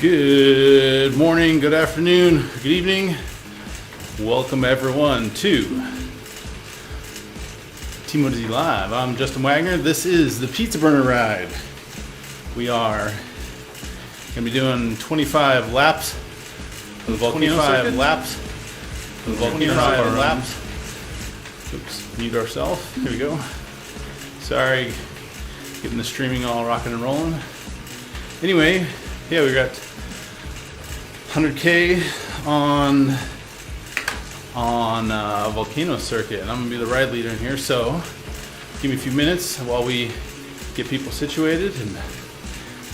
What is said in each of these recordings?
Good morning, good afternoon, good evening. Welcome everyone to TeamODZ Live. I'm Justin Wagner. This is the Pizza Burner Ride. We are going to be doing 25 laps of the volcano circuit. 25 laps of the volcano circuit. Oops, mute ourselves. Here we go. Sorry, getting the streaming all rocking and rolling. Anyway, yeah, we got 100K on volcano circuit, and I'm gonna be the ride leader in here. So give me a few minutes while we get people situated and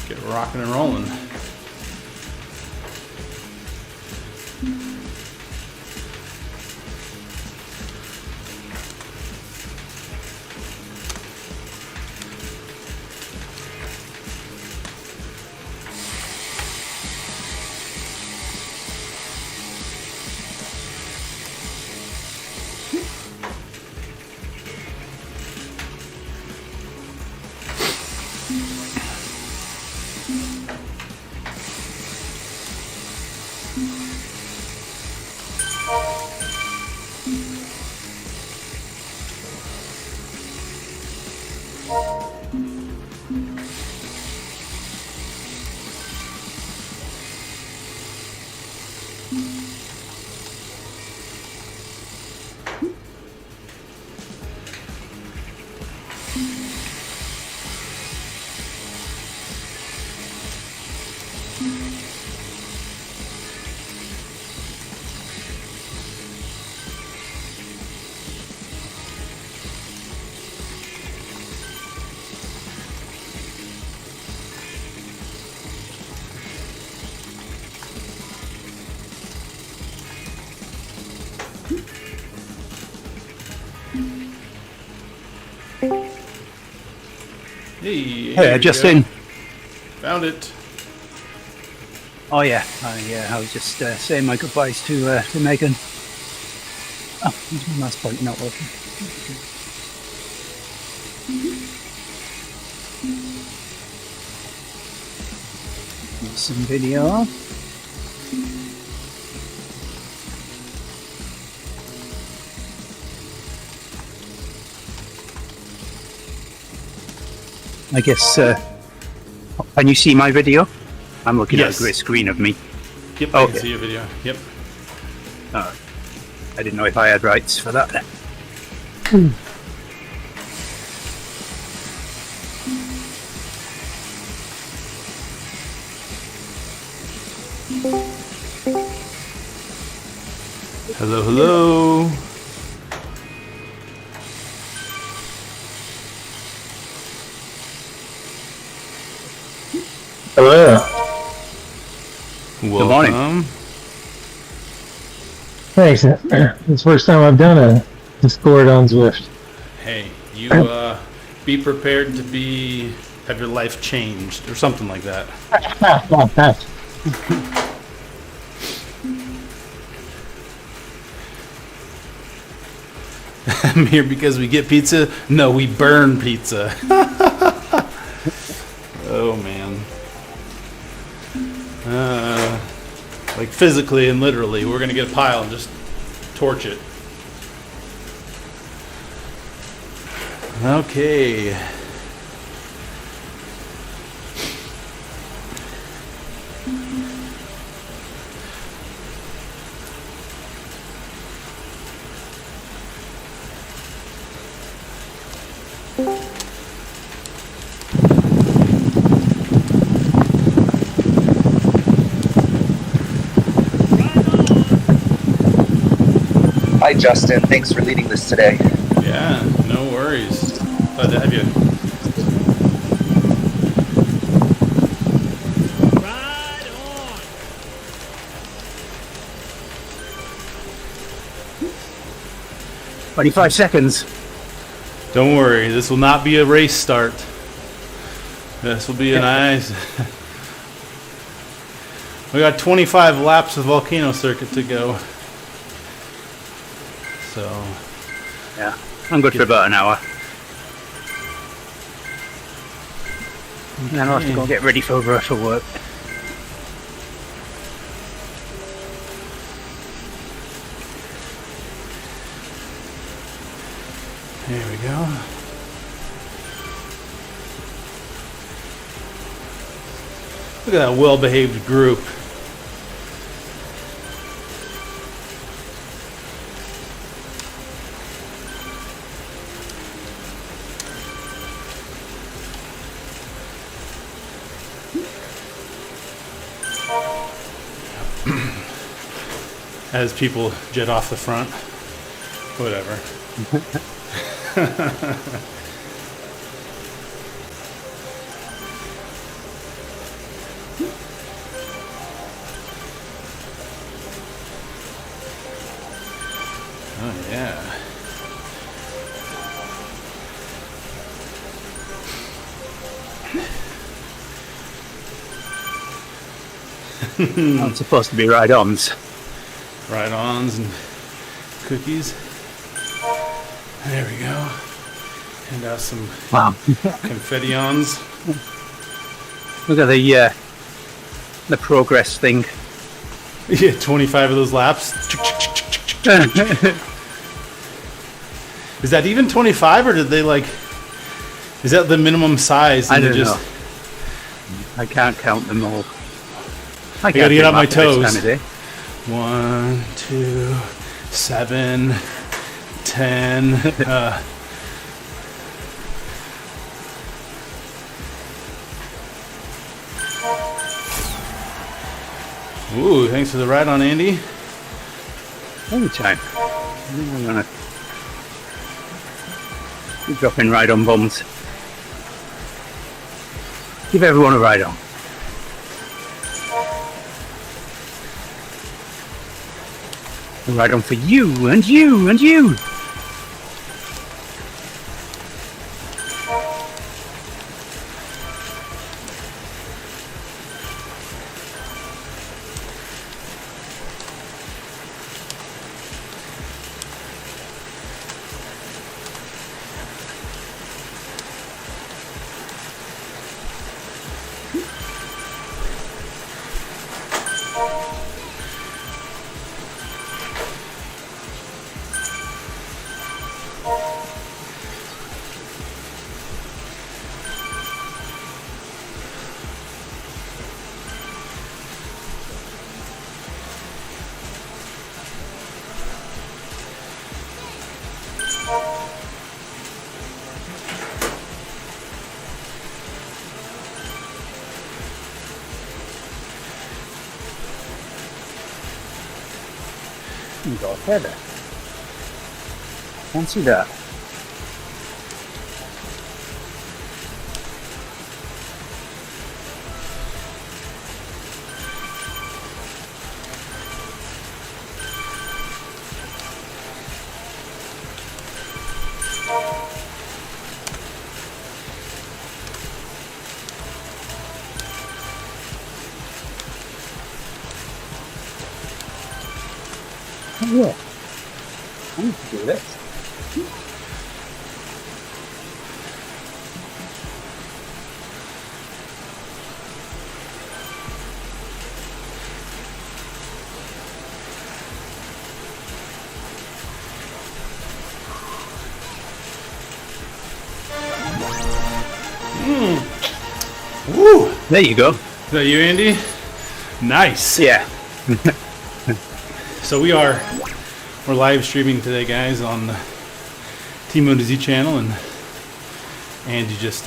get rocking and rolling. Hey, Justin. Found it. Oh yeah, I was just saying my goodbyes to Megan. Oh, there's my mouse point not working. Here's some video. I guess, can you see my video? I'm looking at a great screen of me. Yep, I can see your video. Yep. I didn't know if I had rights for that. Hello, hello. Hello. Welcome. Good morning. Thanks. It's the first time I've done a Discord on Zwift. Hey, you be prepared to have your life changed or something like that. I'm here because we get pizza. No, we burn pizza. Oh man. Like physically and literally, we're gonna get a pile and just torch it. Okay. Hi Justin, thanks for leading this today. Yeah, no worries. Glad to have you. Right on. 25 seconds. Don't worry, this will not be a race start. This will be a nice. We got 25 laps of volcano circuit to go. So. Yeah, I'm good for about an hour. And then I'll have to go get ready for work. There we go. Look at that well-behaved group. As people jet off the front. Whatever. Oh yeah. Not supposed to be ride-ons. Ride-ons and cookies. There we go. And some Wow. confetti-ons. Look at the progress thing. Yeah, 25 of those laps. Is that even 25, or did they like? Is that the minimum size? I And they don't know. I can't count them all. I gotta get do out my math this toes. time of day. 1, 2, 7, 10. Ooh, thanks for the ride on, Andy. Anytime. I'm gonna be dropping ride-on bombs. Give everyone a ride-on. A ride-on for you and you and you. You got a feather. Fancy that. Oh yeah. I need to do this. Woo! There you go. Is that you, Andy? Nice. Yeah. So we're live streaming today, guys, on the TeamODZ channel, and Andy just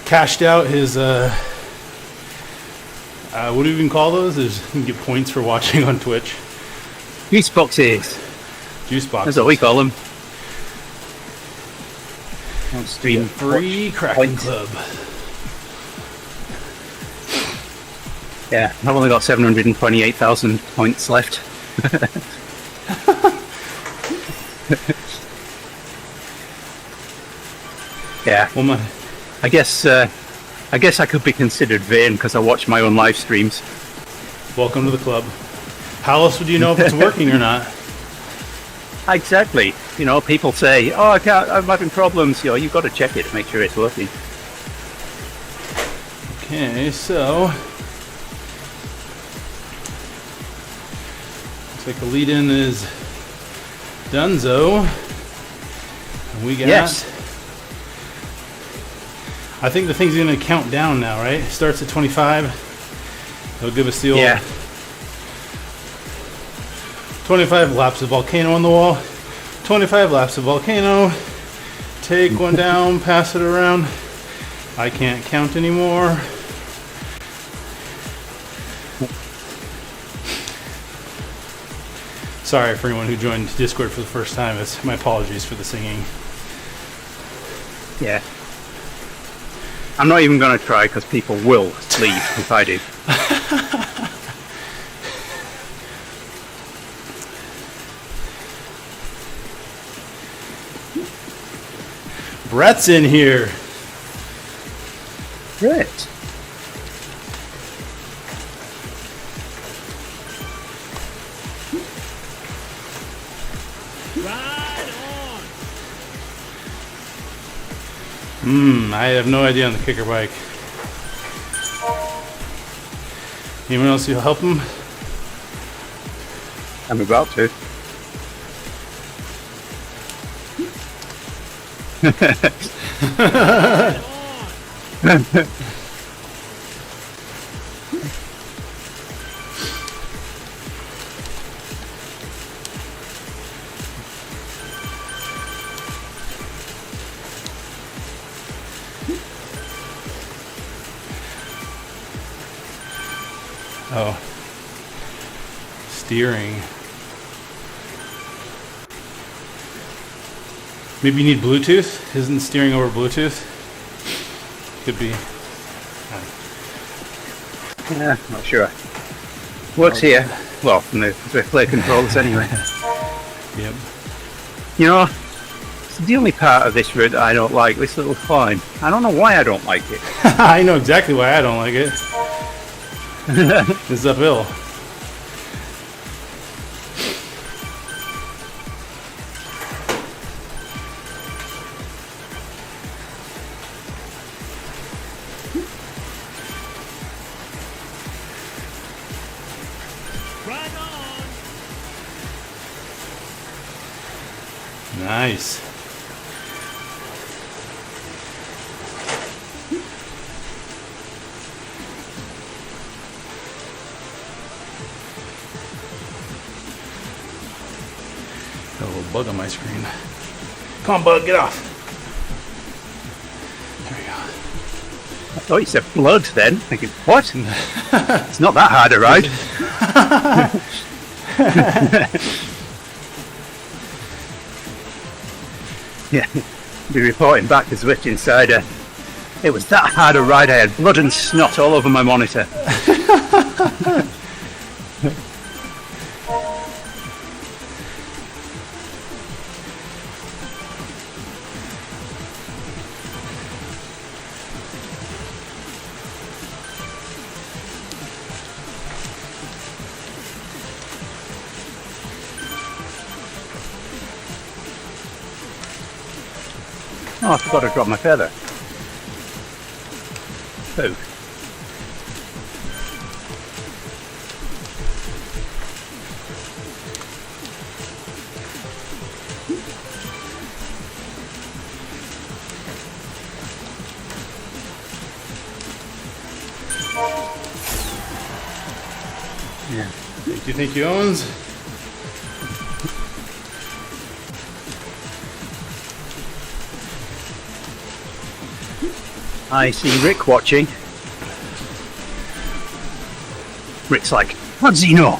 cashed out his what do you even call those? You can get points for watching on Twitch. Juice boxes. Juice boxes. That's what we call them. On stream. Free Kraken Points. Club. Yeah, I've only got 728,000 points left. Yeah, Well, I guess I could be considered vain because I watch my own live streams. welcome to the club. How else would you know if it's working or not? Exactly. You know, people say, "Oh, I can't. I'm having problems." You know, you've got to check it to make sure it's working. Okay, so looks like the lead-in is Dunzo. We got. Yes. I think the thing's going to count down now, right? It starts at 25. It'll give us the old 25 laps of volcano on the wall. 25 laps of volcano. Take one down, pass it around. I can't count anymore. Sorry for anyone who joined Discord for the first time. It's my apologies for the singing. Yeah. I'm not even going to try because people will leave if I do. Brett's in here. Great. Ride on. I have no idea on the kicker bike. Anyone else who'll help him? I'm about to. Oh. Steering. Maybe you need Bluetooth? Isn't steering over Bluetooth? Could be. Yeah, not sure. Works here. Well, from the play controls anyway. Yep. You know, it's the only part of this route I don't like, this little climb. I don't know why I don't like it. I know exactly why I don't like it. It's uphill. Ride on. Nice. Got a little bug on my screen. Come on, bug, get off. There we go. I thought you said blood then. Thinking, what? It's not that hard to ride. Yeah, be reporting back to Switch Insider. It was that hard a ride, I had blood and snot all over my monitor. Oh, I forgot to drop my feather. Oh. Yeah. Thank you, Owens. I see Rick watching. Rick's like, how does he know?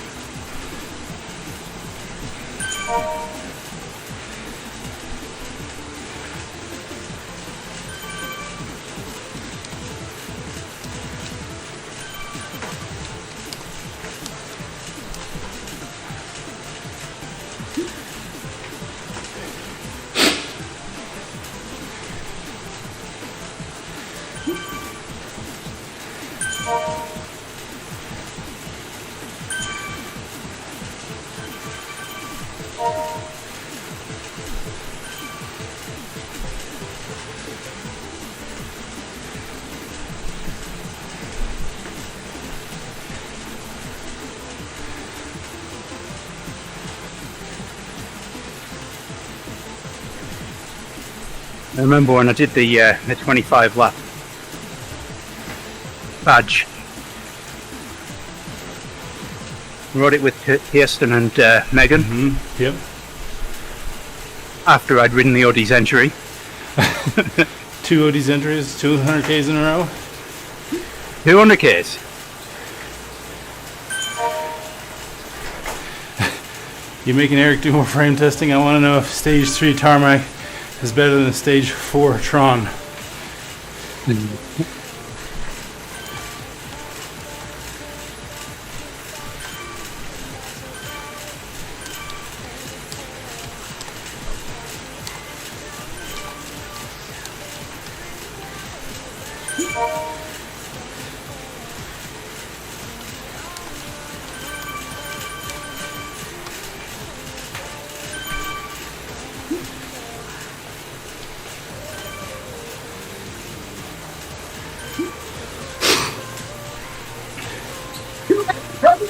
I remember when I did the 25 lap badge. Rode it with Kirsten and Megan Yep. after I'd ridden the ODZ entry. 2 ODZ entries, 200 Ks in a row. 200 Ks. You making Eric do more frame testing? I want to know if stage 3 tarmac is better than stage 4 Tron.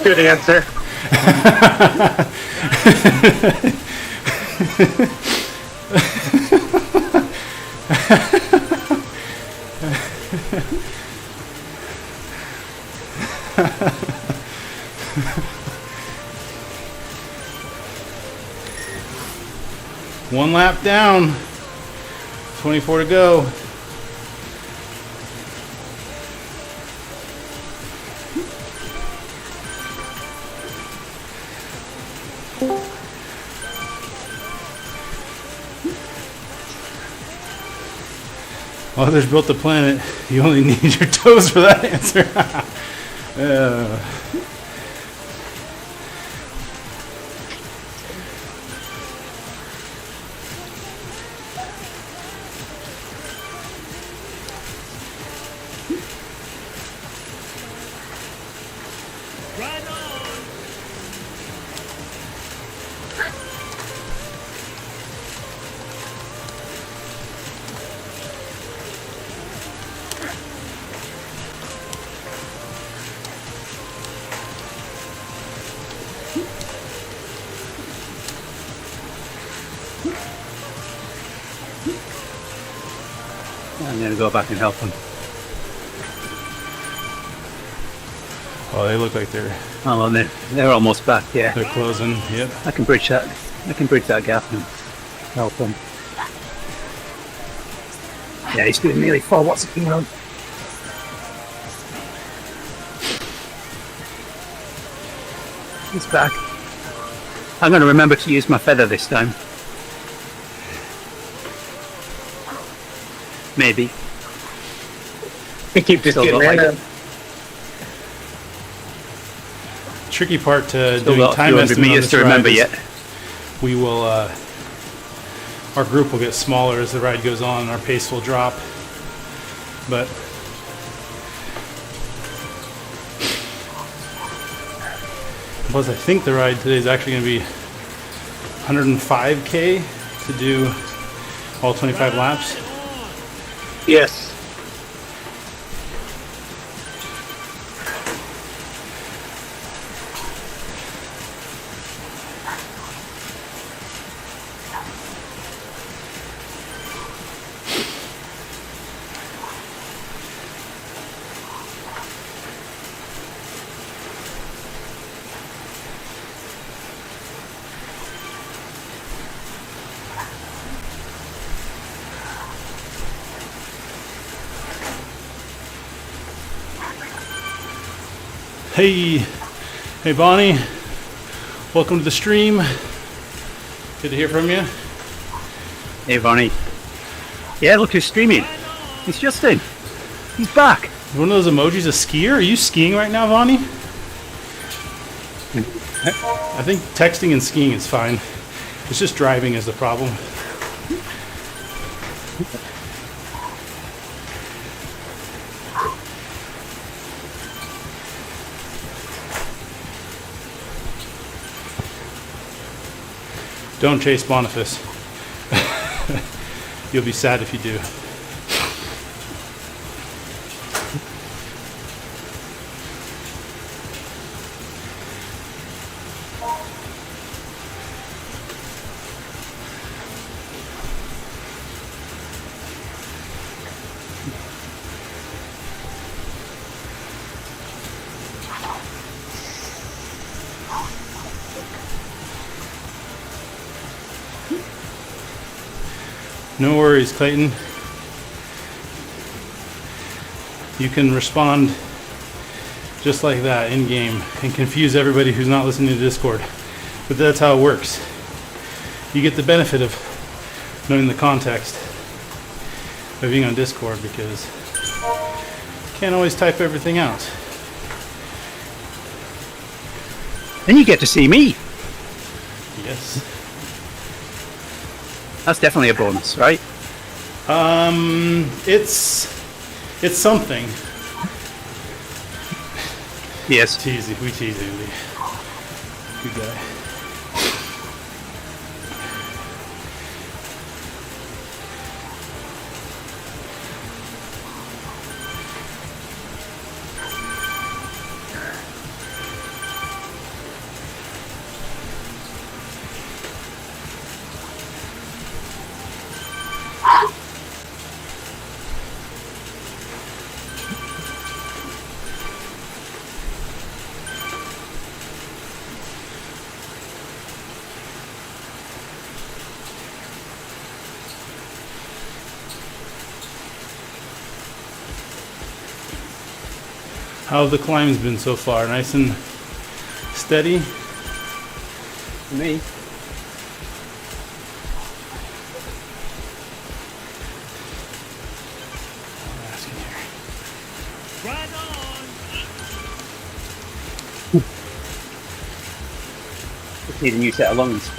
Good answer. One lap down. 24 to go. Well, others built the planet. You only need your toes for that answer. Right on. I'm going to go back and help them. Oh, they look like they're Oh, well, they're almost back, yeah. closing. Yep. I can bridge that. I can bridge that gap and help them. Yeah, he's doing nearly 4 watts a kilo. He's back. I'm going to remember to use my feather this time. Maybe. We keep just Still getting got like random. Tricky part to Still doing got a time few hundred estimate on meters this to ride remember is yet. we will, our group will get smaller as the ride goes on and our pace will drop. But plus I think the ride today is actually going to be 105K to do all 25 laps. Yes. Hey Bonnie, welcome to the stream. Good to hear from you. Hey, Vonnie. Yeah, look who's streaming. It's Justin. He's back. One of those emojis a skier? Are you skiing right now, Bonnie? I think texting and skiing is fine. It's just driving is the problem. Don't chase Boniface. You'll be sad if you do. No worries, Clayton. You can respond just like that in game and confuse everybody who's not listening to Discord. But that's how it works. You get the benefit of knowing the context of being on Discord because you can't always type everything out. Then you get to see me. Yes. That's definitely a bonus, right? It's something. Yes. We tease Andy. Good guy. How have the climbs been so far? Nice and steady? For me. Right on. Just need a new set of lungs.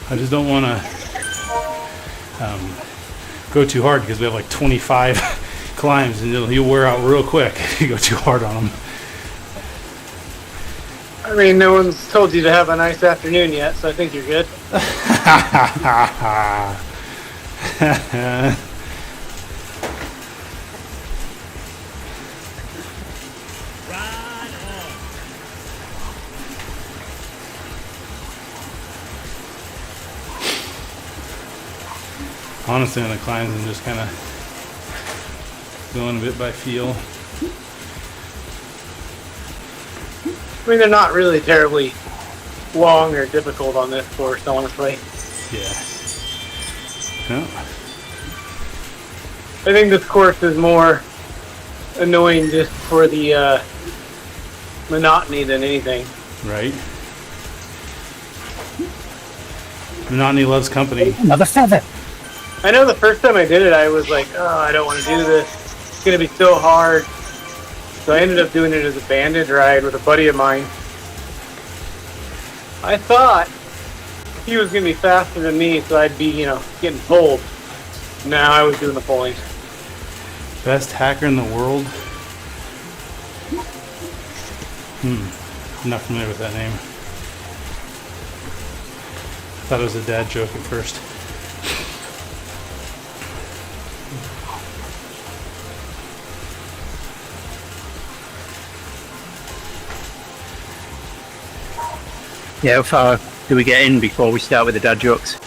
I just don't want to go too hard because we have like 25 climbs and you'll wear out real quick if you go too hard on them. I mean, no one's told you to have a nice afternoon yet, so I think you're good. Right on. Honestly, on the climbs, I'm just kind of going a bit by feel. I mean, they're not really terribly long or difficult on this course, honestly. Yeah. No. I think this course is more annoying just for the monotony than anything. Right. Monotony loves company. Another feather. I know the first time I did it, I was like, oh, I don't want to do this. It's going to be so hard. So I ended up doing it as a bandage ride with a buddy of mine. I thought he was going to be faster than me, so I'd be, getting pulled. No, I was doing the pulling. Best hacker in the world? I'm not familiar with that name. I thought it was a dad joke at first. Yeah, how far do we get in before we start with the dad jokes?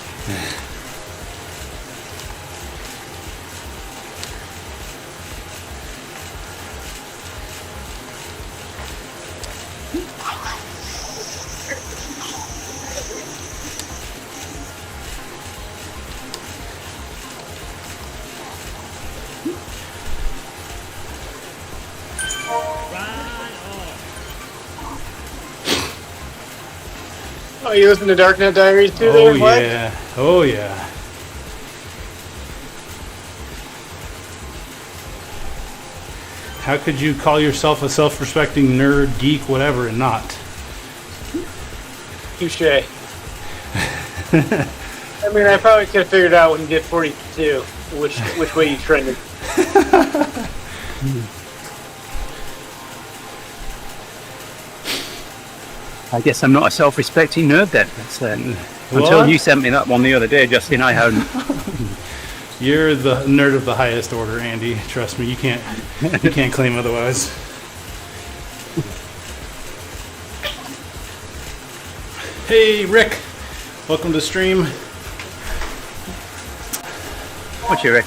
Oh, you listen to Darknet Diaries too? Oh there, Wagz? yeah. Oh yeah. How could you call yourself a self-respecting nerd, geek, whatever, and not? Touche. I mean, I probably could have figured out when you did 42 which way you trended. I guess I'm not a self-respecting nerd then. That's, until What? you sent me that one the other day, Justin, I hadn't. You're the nerd of the highest order, Andy. Trust me, you can't claim otherwise. Hey, Rick. Welcome to stream. What's your Rick?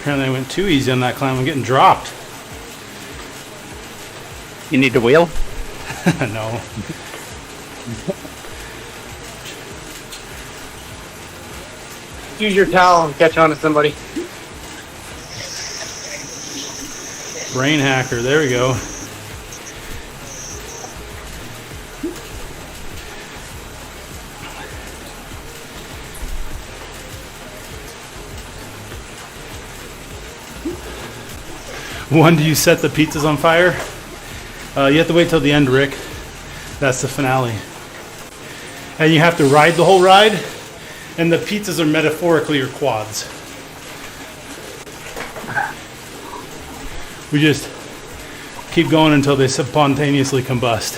Apparently I went too easy on that climb. I'm getting dropped. You need a wheel? No. Use your towel and catch on to somebody. Brain hacker. There we go. When do you set the pizzas on fire? You have to wait till the end, Rick. That's the finale. And you have to ride the whole ride, and the pizzas are metaphorically your quads. We just keep going until they spontaneously combust.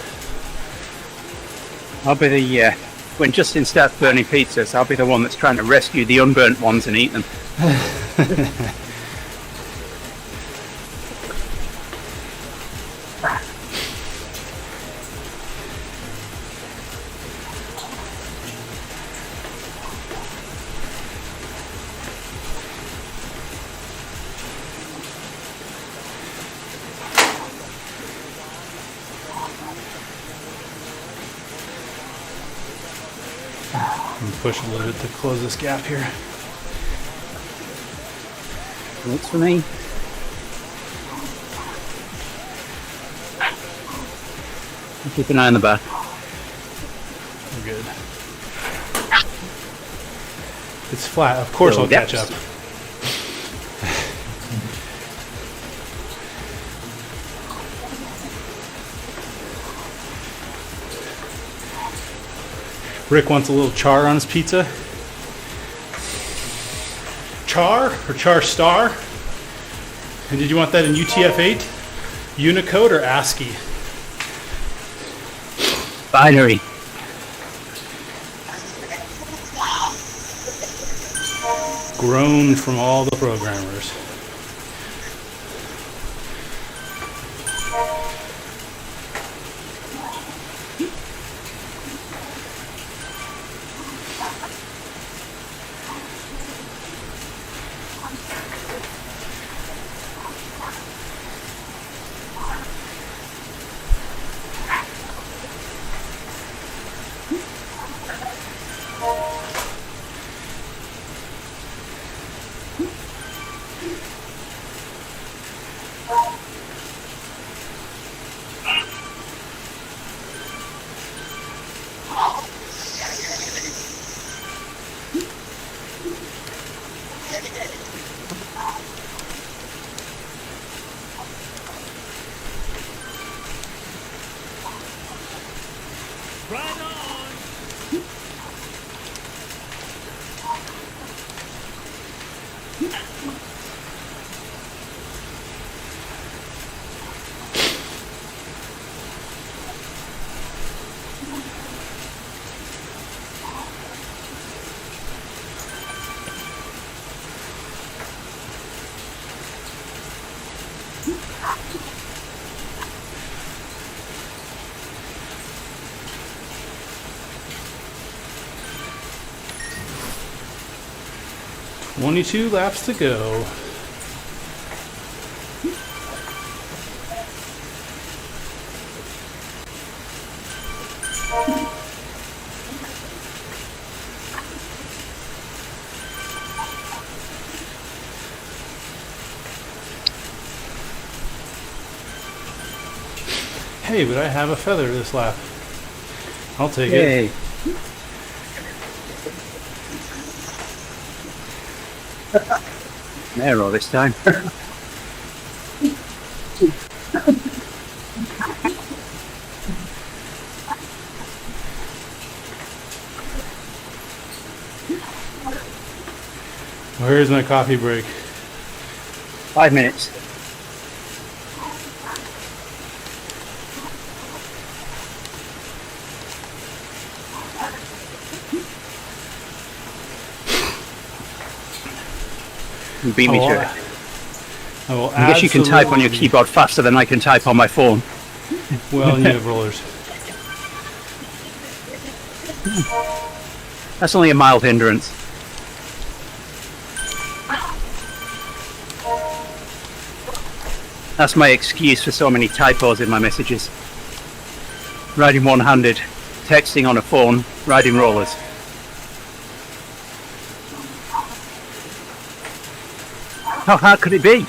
I'll be the, when Justin starts burning pizzas, I'll be the one that's trying to rescue the unburnt ones and eat them. Push a little bit to close this gap here. Works for me. Keep an eye on the back. We're good. It's flat. Of course I'll catch up. Rick wants a little char on his pizza. Char or char star? And did you want that in UTF-8, Unicode, or ASCII? Binary. Grown from all the programmers. Ride on. Twenty-two laps to go. Hey, but I have a feather this lap. I'll take it. Yay. Narrow this time. Where's my coffee break? 5 minutes. You beat me to it. I guess you can type on your keyboard faster than I can type on my phone. Well, and you have rollers. That's only a mild hindrance. That's my excuse for so many typos in my messages. Riding one-handed, texting on a phone, riding rollers. How hard could it be?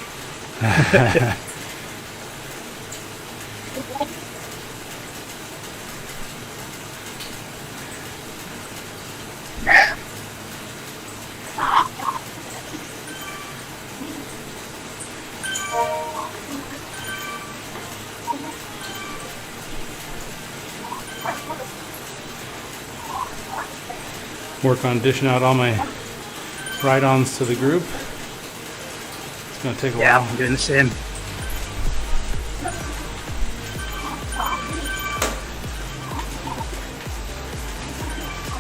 Work on dishing out all my ride-ons to the group. It's gonna take a Yeah, while. I'm doing the same.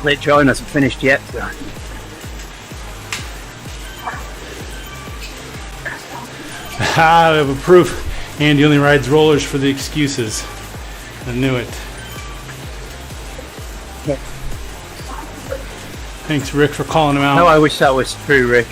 Late join hasn't finished yet, so. Ah, we have a proof. Andy only rides rollers for the excuses. I knew it. Yeah. Thanks, Rick, for calling him out. Oh, I wish that was true, Rick.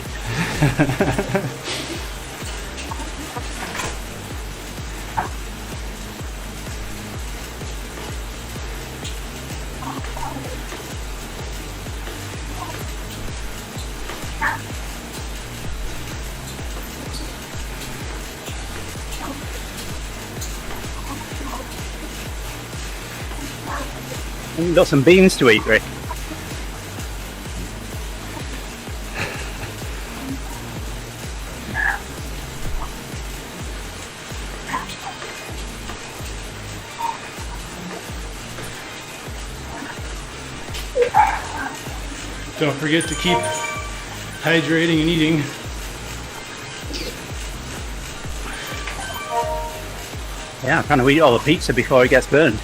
You've got some beans to eat, Rick. Don't forget to keep hydrating and eating. Yeah, I'm trying to eat all the pizza before it gets burned.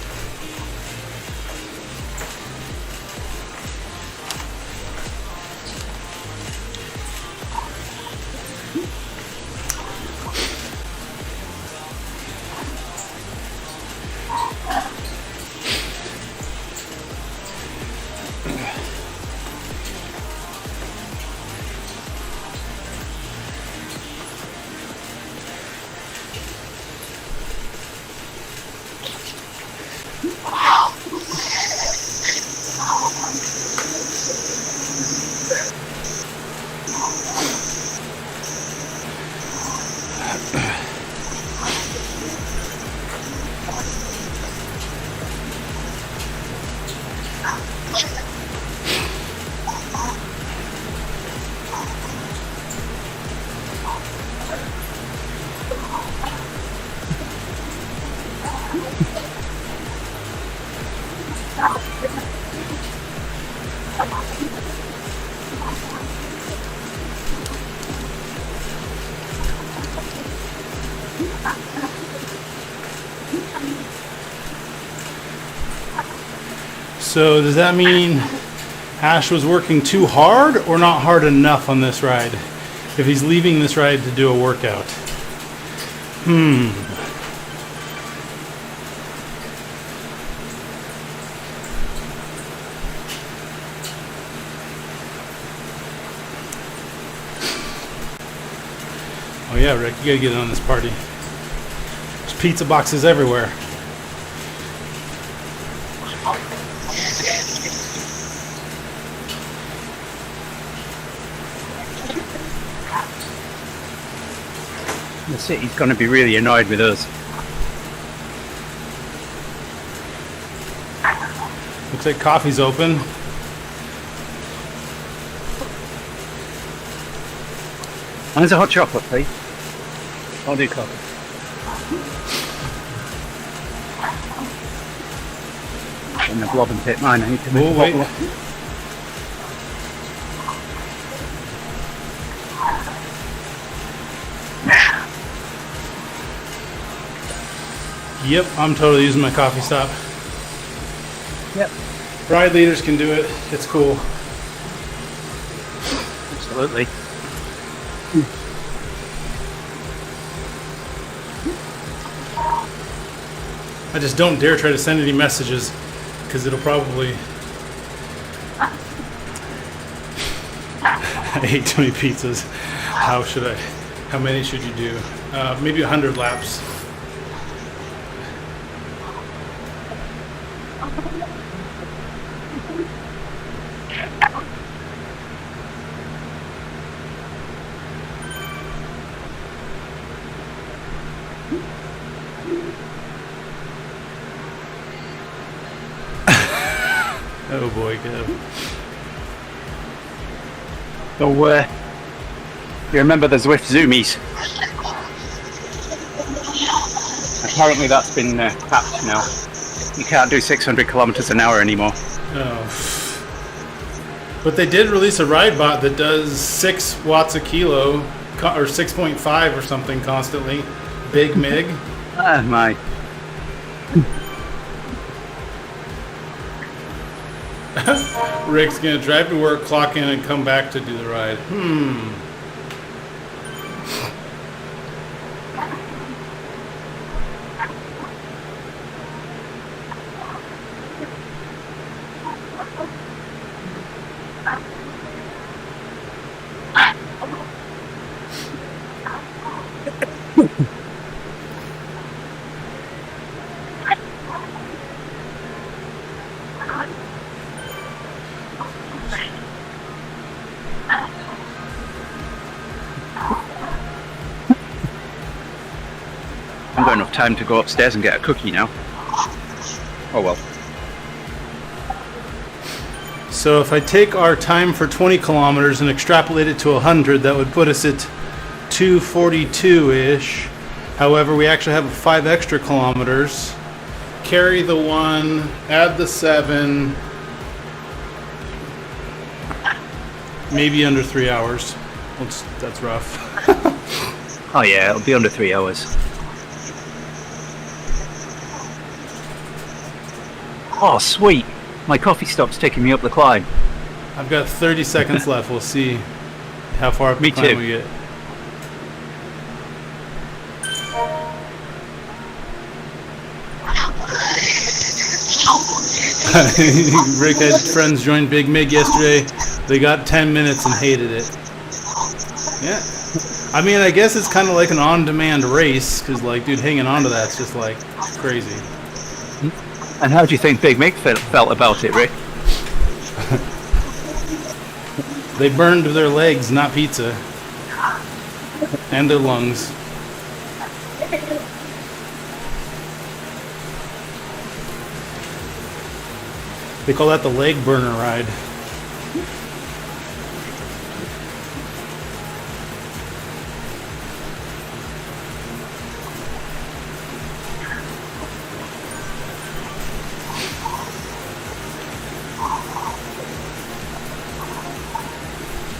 So does that mean Ash was working too hard or not hard enough on this ride? If he's leaving this ride to do a workout. Oh yeah, Rick, you gotta get in on this party. There's pizza boxes everywhere. The city's going to be really annoyed with us. Looks like coffee's open. And there's a hot chocolate, please. I'll do coffee. And the blob and take mine. I need to move Oh, wait. the bottle. Yep, I'm totally using my coffee stop. Yep, Ride leaders can do it. It's cool. absolutely. I just don't dare try to send any messages because it'll probably... I ate too many pizzas. How should I? How many should you do? Maybe 100 laps. Oh boy, Kev. So, you remember the Zwift Zoomies? Apparently that's been capped now. You can't do 600 kilometers an hour anymore. Oh. But they did release a ride bot that does 6 watts a kilo, or 6.5 or something constantly. Big MIG. Ah, my. Rick's gonna drive to work, clock in, and come back to do the ride. I've got enough time to go upstairs and get a cookie now. Oh well. So if I take our time for 20 kilometers and extrapolate it to 100, that would put us at 242-ish. However, we actually have 5 extra kilometers. Carry the 1, add the 7, maybe under 3 hours. That's rough. Oh yeah, it'll be under 3 hours. Oh sweet! My coffee stop's taking me up the climb. I've got 30 seconds left. We'll see how far up Me the climb too. we get. Rick had friends join Big Mig yesterday. They got 10 minutes and hated it. Yeah. I mean, I guess it's kind of like an on-demand race, because, like, dude, hanging on to that's just, like, crazy. And how do you think Big Mig felt about it, Rick? They burned their legs, not pizza. And their lungs. They call that the leg burner ride.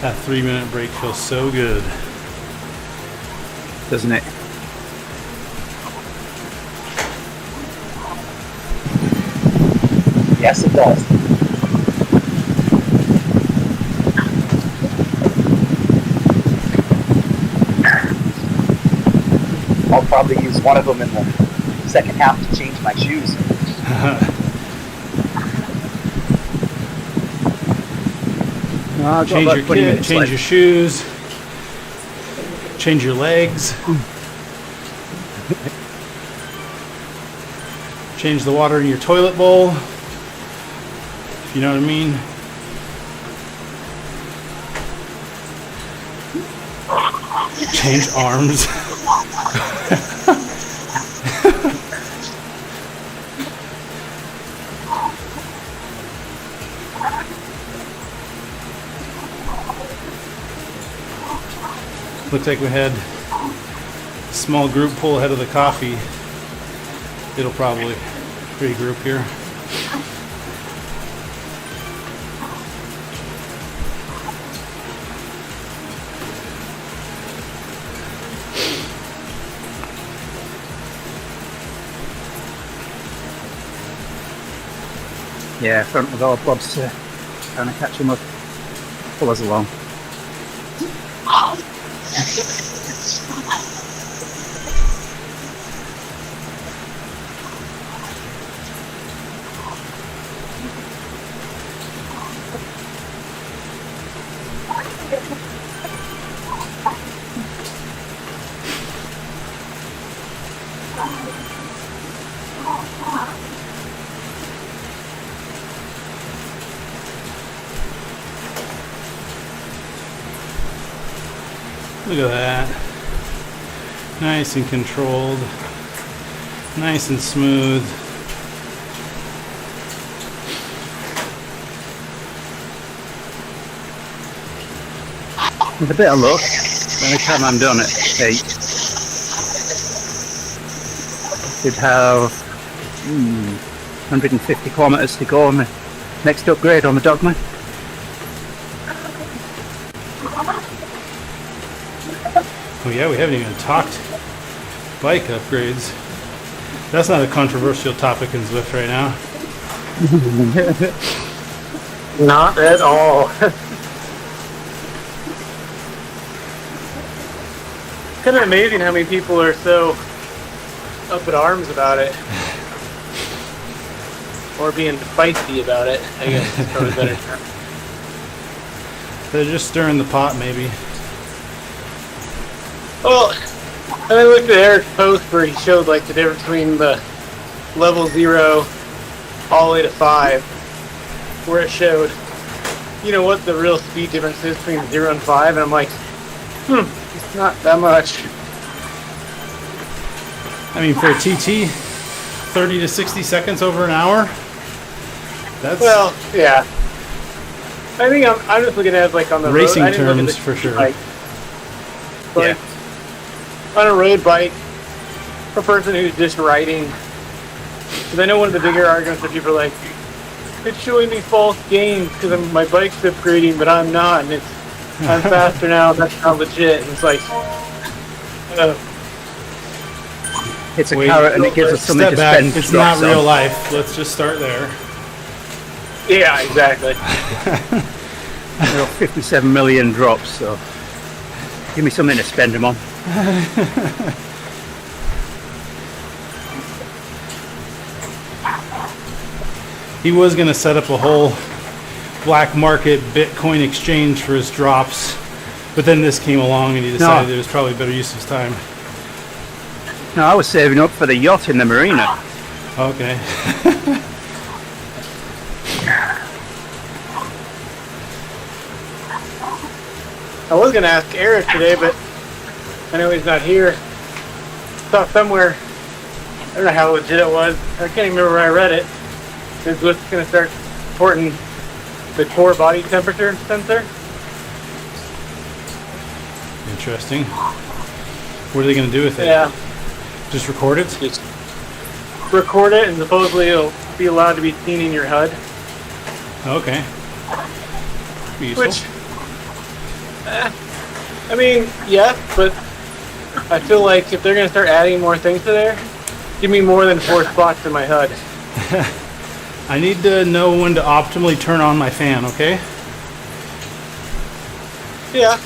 That 3-minute break feels so good. Doesn't it? Yes, it does. I'll probably use one of them in the second half to change my shoes. No, Change your kit, change your shoes, change your legs, change the water in your toilet bowl, if you know what I mean. Change arms. Looks like we had a small group pull ahead of the coffee. It'll probably regroup here. Yeah, front with all Bob's trying to catch him up. Pull us along. Look at that. Nice and controlled. Nice and smooth. With a bit of luck, by the time I'm done at 8, should have 150 kilometres to go on the next upgrade on the Dogma. Oh yeah, we haven't even talked bike upgrades. That's not a controversial topic in Zwift right now. Not at all. Kind of amazing how many people are so up in arms about it, or being feisty about it. I guess is probably a better term. They're just stirring the pot, maybe. Well, and I looked at Eric's post where he showed like the difference between the level 0 all the way to 5, where it showed, you know, what the real speed difference is between 0 and 5, and I'm like, it's not that much. I mean, for a TT, 30 to 60 seconds over an hour. That's Well, yeah. I think I'm just looking at it like on the racing road. I didn't look at terms the for sure. bike. But on a road bike, for a person who's just riding, because I know one of the bigger arguments that people are like, it's showing me false gains because my bike's upgrading, but I'm not, and I'm faster now, and that's not legit. And it's like, It's a Wait, carrot and it gives us something step to back. spend. It's drops not real on. life. Let's just start there. yeah, exactly. There are 57 million drops, so give me something to spend them on. He was going to set up a whole black market Bitcoin exchange for his drops, but then this came along and he decided it was probably a better use of his time. No, I was saving up for the yacht in the marina. Okay. I was going to ask Eric today, but I know he's not here. Saw somewhere, I don't know how legit it was. I can't even remember where I read it. Is Zwift's going to start supporting the core body temperature sensor. Interesting. What are they going to do with it? Yeah, Just record it? just record it, and supposedly it'll be allowed to be seen in your HUD. Okay. Be useful. Which, I mean, yes, but I feel like if they're going to start adding more things to there, give me more than 4 spots in my HUD. I need to know when to optimally turn on my fan, okay? Yeah.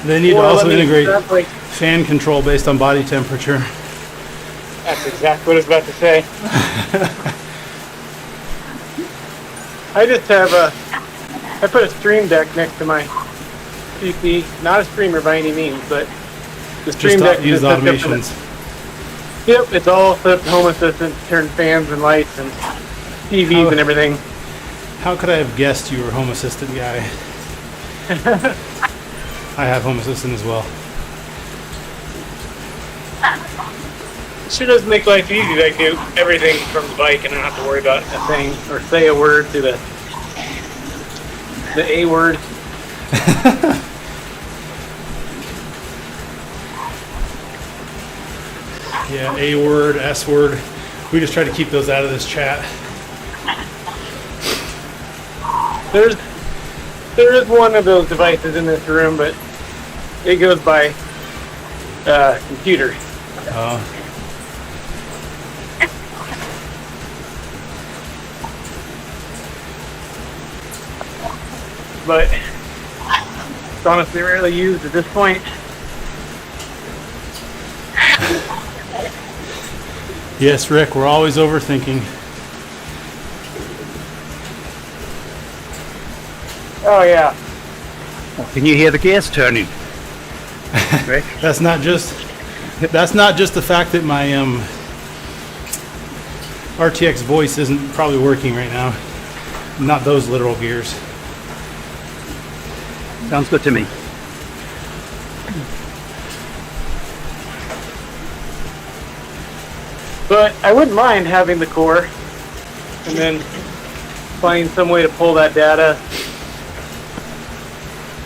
They need to Well, also I mean, integrate exactly. fan control based on body temperature. That's exactly what I was about to say. I just have I put a stream deck next to my PC. Not a streamer by any means, but the stream Just deck is use set up for automations. Yep, it's all set up to Home Assistant, turn fans and lights and TVs and everything. How could I have guessed you were a Home Assistant guy? I have Home Assistant as well. Sure does make life easy. I do everything from the bike and I don't have to worry about a thing or say a word to the A word. Yeah, A word, S word. We just try to keep those out of this chat. There is one of those devices in this room, but it goes by computer. But it's honestly rarely used at this point. Yes, Rick, we're always overthinking. Oh yeah. Can you hear the gears turning? Rick? That's not just the fact that my RTX voice isn't probably working right now. Not those literal gears. Sounds good to me. But I wouldn't mind having the core and then finding some way to pull that data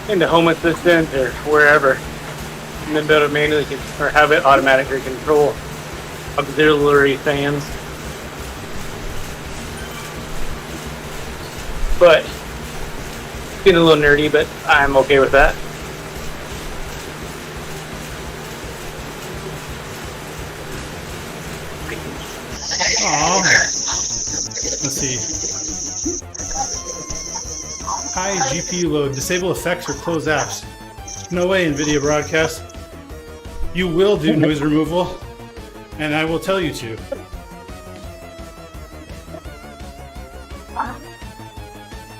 into Home Assistant or wherever, and then be able to manually or have it automatically control auxiliary fans. But getting a little nerdy, but I'm okay with that. Aw. Let's see. High GPU load. Disable effects or close apps. No way, NVIDIA broadcast. You will do noise removal, and I will tell you to.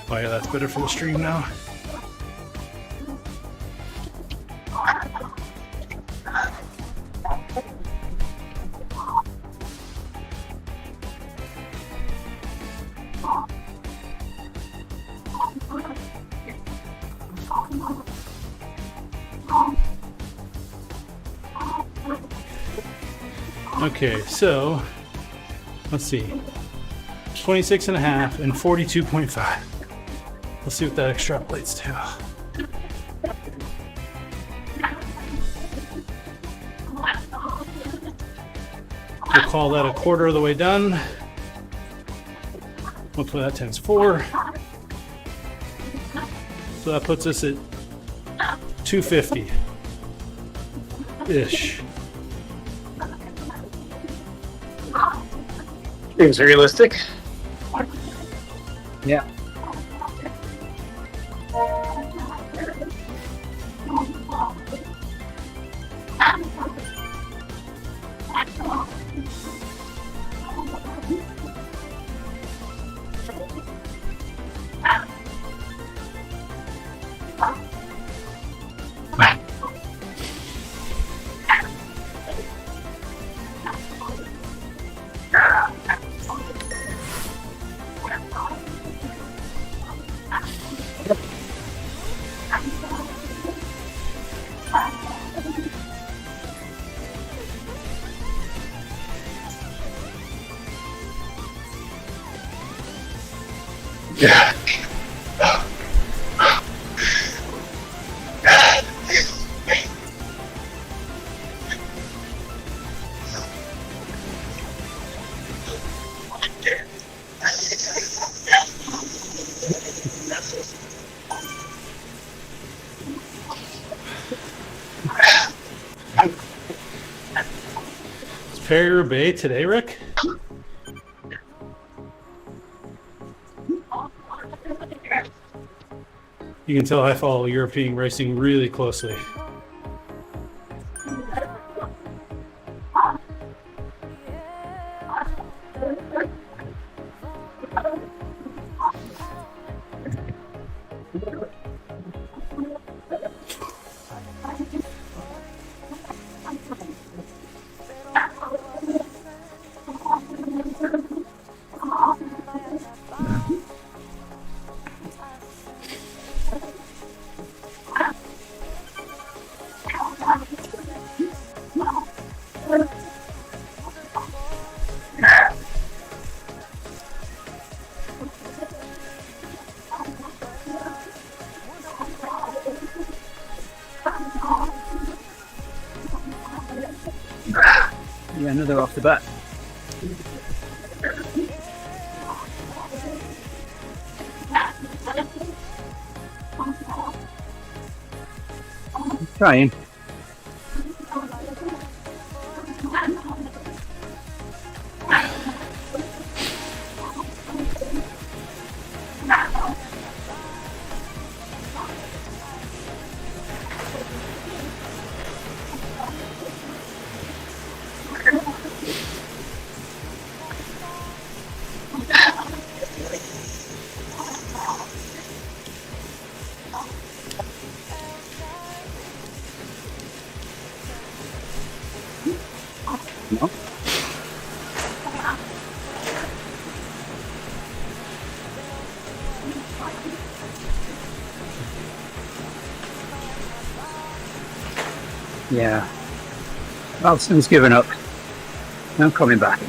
Oh yeah, that's better for the stream now. Okay, so let's see. 26 and a half and 42.5. Let's see what that extrapolates to. We'll call that a quarter of the way done. Hopefully that times 4. So that puts us at 250-ish. Seems realistic. Yeah. Is Perrier Bay today, Rick? You can tell I follow European racing really closely. Yeah, another off the bat. Trying. No. Yeah. Alston's given up. I'm coming back.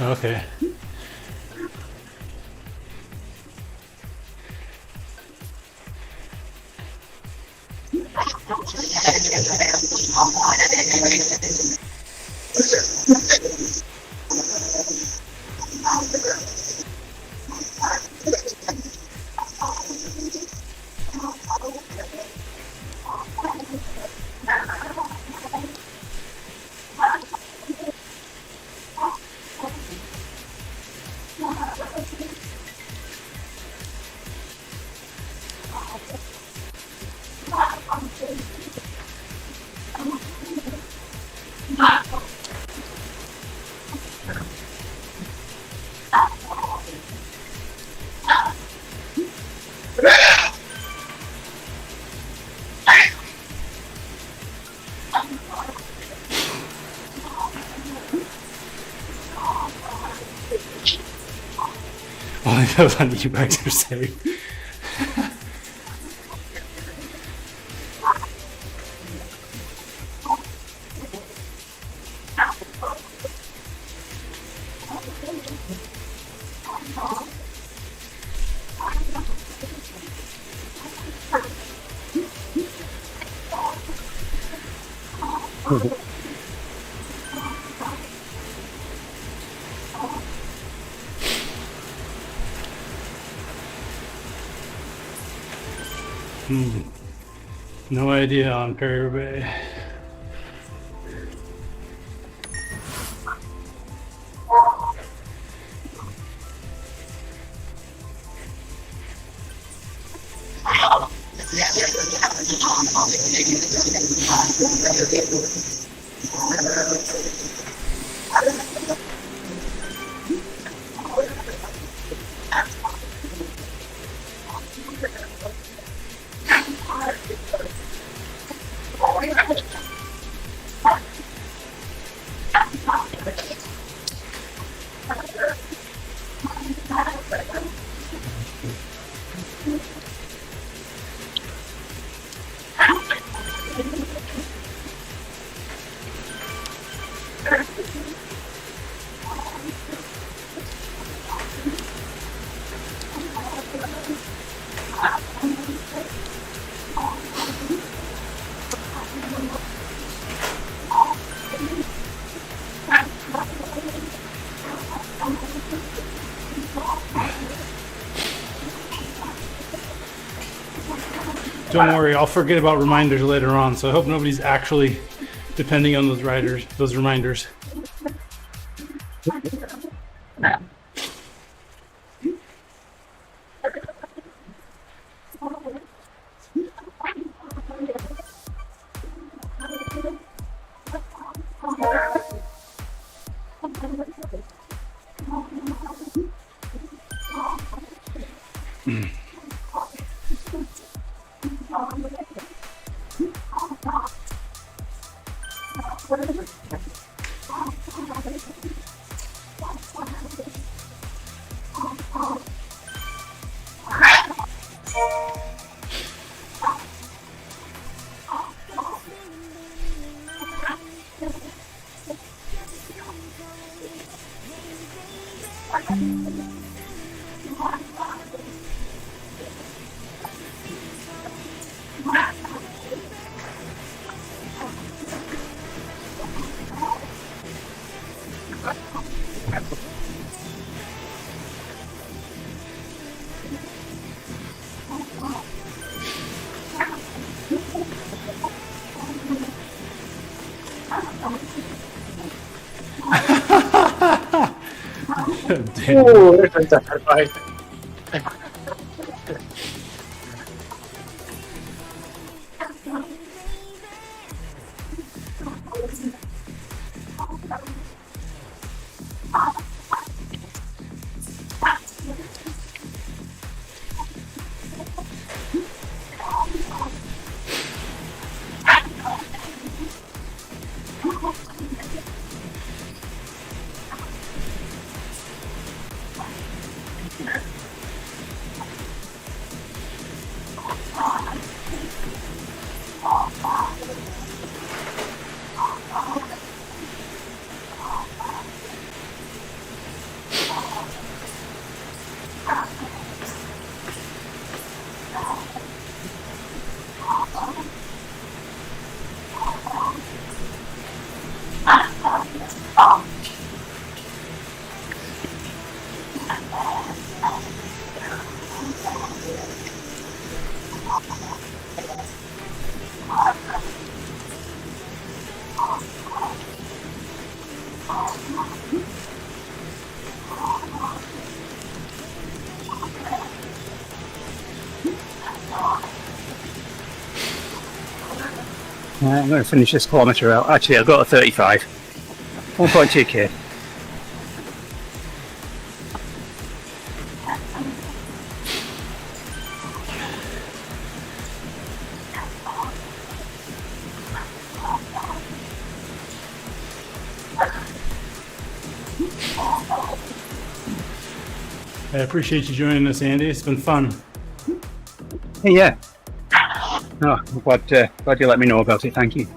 Okay. Only those on e-bikes are safe. No idea on Perry Bay. Don't worry, I'll forget about reminders later on, so I hope nobody's actually depending on those reminders. Damn. Oh, there's a different fight. I'm going to finish this kilometre out. Actually, I've got a 35. 1.2k. I appreciate you joining us, Andy. It's been fun. Hey, yeah. Oh, I'm glad you let me know about it. Thank you.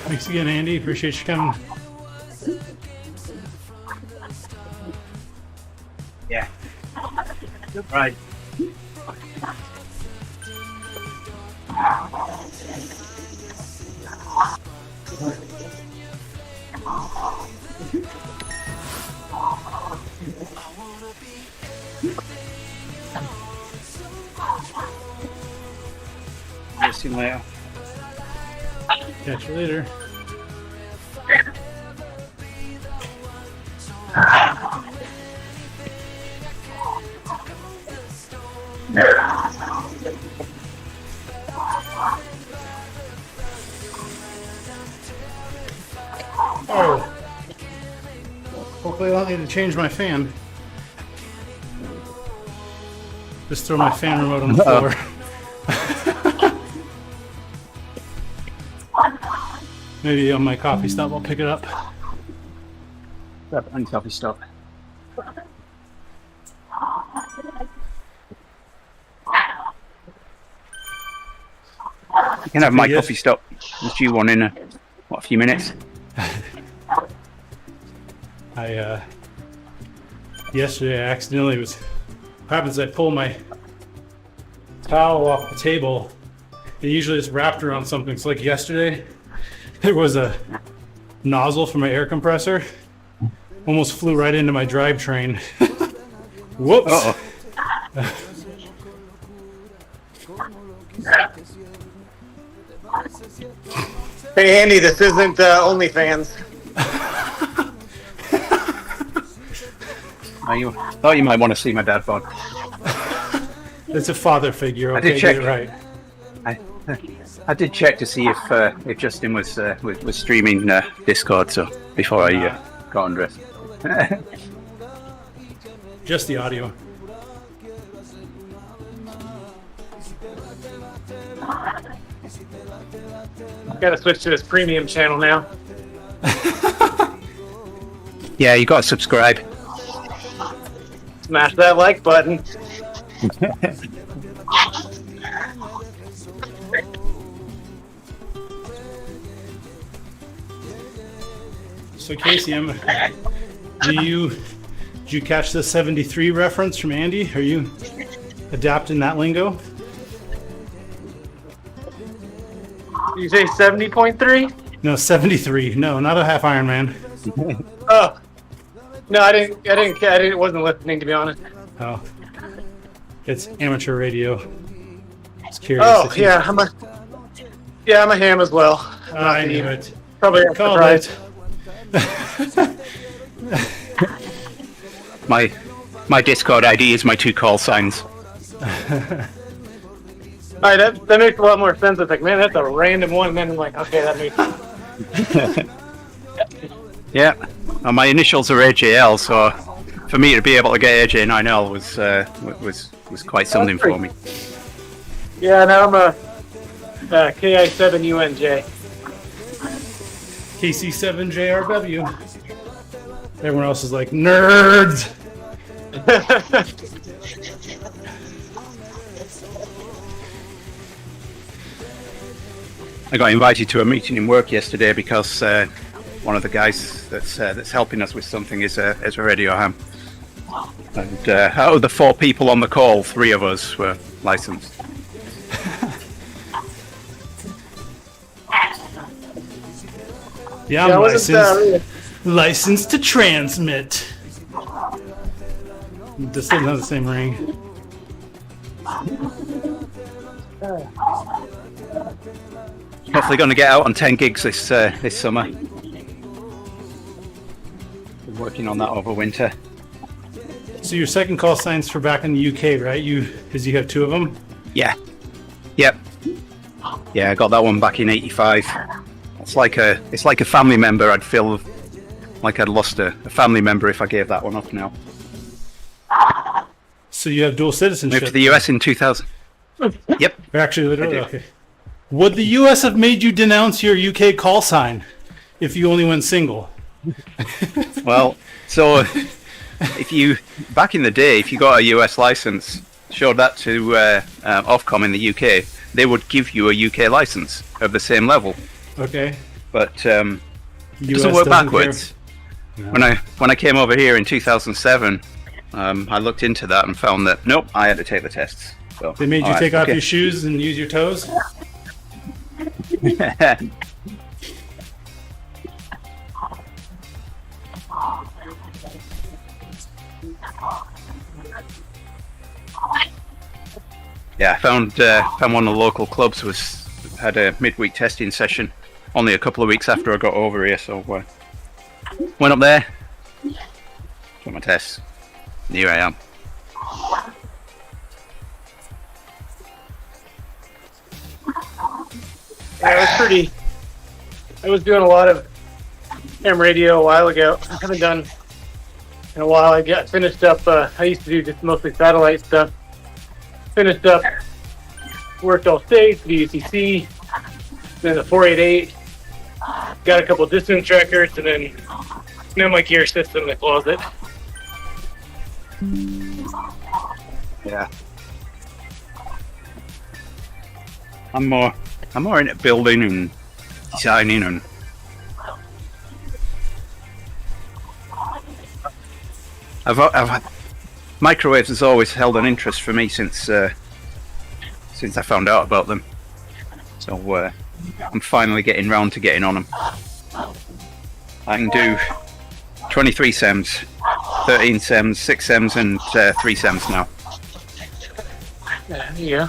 Thanks again, Andy. Appreciate you coming. Yeah. Right. See you later. Catch you later. Oh. Hopefully I don't need to change my fan. Just throw my fan remote on the floor. Maybe on my coffee stop I'll pick it up. Grab it on coffee stop. You can have my coffee stop. It's due one in a few minutes. Yesterday I accidentally what happens, I pull my towel off the table. It usually it's wrapped around something. So like yesterday, there was a nozzle for my air compressor. Almost flew right into my drivetrain. Whoops. Uh-oh. Hey Andy, this isn't OnlyFans. I thought you might want to see my dad bod. It's a father figure. I Okay, did check. get it right. I did check to see if Justin was streaming Discord, so before I got undressed. Just the audio. Gotta switch to this premium channel now. Yeah, you got to subscribe. Smash that like button. So Casey, did you catch the 73 reference from Andy? Are you adapting that lingo? You say 70.3? No, 73. No, not a half Ironman. Oh. No, I didn't. Wasn't listening, to be honest. Oh, it's amateur radio. Just curious. Oh, if you- yeah, I'm a ham as well. I knew it. Probably a Called surprise. it. My Discord ID is my 2 call signs. Alright, that makes a lot more sense. It's like, man, that's a random one, and then I'm like, okay, that makes Yeah, and my initials are AJL, so for me to be able to get AJ9L was quite something for me. Yeah, now I'm a KI7UNJ. KC7JRW. Everyone else is like, nerds! I got invited to a meeting in work yesterday because one of the guys that's helping us with something is a radio ham. And out of the 4 people on the call, 3 of us were licensed. Yeah, Yeah, I I'm wasn't, licensed to transmit. This doesn't have the same ring. Hopefully going to get out on 10 gigs this summer. Been working on that over winter. So your second call sign's for back in the UK, right? Because you have 2 of them? Yeah. Yep. Yeah, I got that one back in '85. It's like a family member. I'd feel like I'd lost a family member if I gave that one up now. So you have dual citizenship? Moved to the US in 2000. Yep. Actually, literally, I do. okay. Would the US have made you denounce your UK call sign if you only went single? Well, so if you back in the day, if you got a US license, showed that to Ofcom in the UK, they would give you a UK license of the same level. Okay. But it doesn't US work doesn't backwards. care. When I came over here in 2007, I looked into that and found that nope, I had to take the tests. So, They made you take off your shoes and use your toes? Yeah, I found one of the local clubs had a midweek testing session only a couple of weeks after I got over here, so went up there, got my tests, and here I am. Yeah, it was pretty. I was doing a lot of ham radio a while ago. I haven't done in a while. I got finished up. I used to do just mostly satellite stuff. Finished up. Worked all states, the UCC, then the 488. Got a couple distance trackers, and then now my gear sits in the closet. Yeah. I'm more into building and designing and I've microwaves has always held an interest for me since I found out about them. So I'm finally getting round to getting on them. I can do 23 sems, 13 sems, 6 sems, and 3 sems now. Yeah.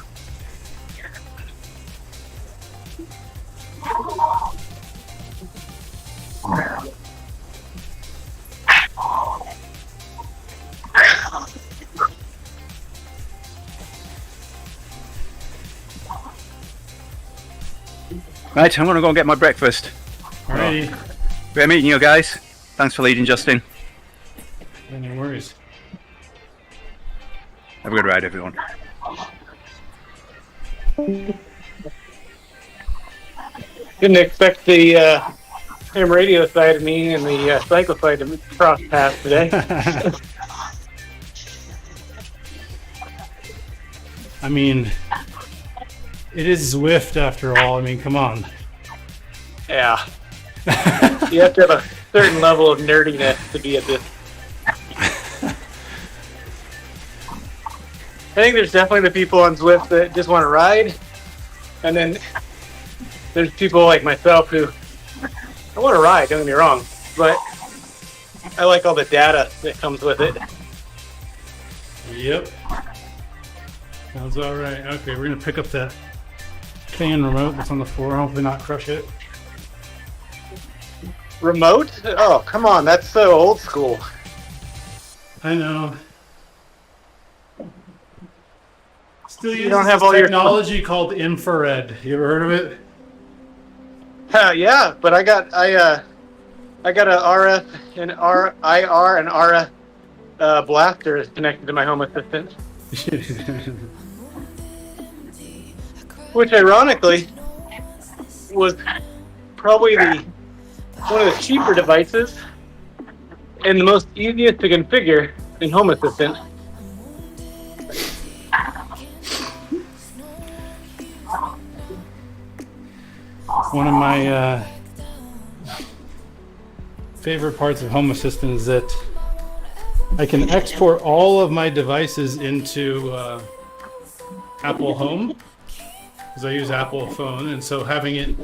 Right, I'm gonna go and get my breakfast. Alrighty. Great meeting you guys. Thanks for leading, Justin. No worries. Have a good ride, everyone. Didn't expect the ham radio side of me and the cycle side to cross paths today. I mean, it is Zwift after all. I mean, come on. Yeah. You have to have a certain level of nerdiness to be at this. I think there's definitely the people on Zwift that just want to ride, and then there's people like myself who I want to ride. Don't get me wrong, but I like all the data that comes with it. Yep. Sounds all right. Okay, we're gonna pick up that fan remote that's on the floor. Hopefully not crush it. Remote? Oh, come on, that's so old school. I know. Still uses don't have this all your- technology called infrared. You ever heard of it? Yeah, but I got a RF and IR and RF blaster connected to my home assistant, which ironically was probably one of the cheaper devices and the most easiest to configure in Home Assistant. One of my favorite parts of Home Assistant is that I can export all of my devices into Apple Home, because I use Apple phone, and so having it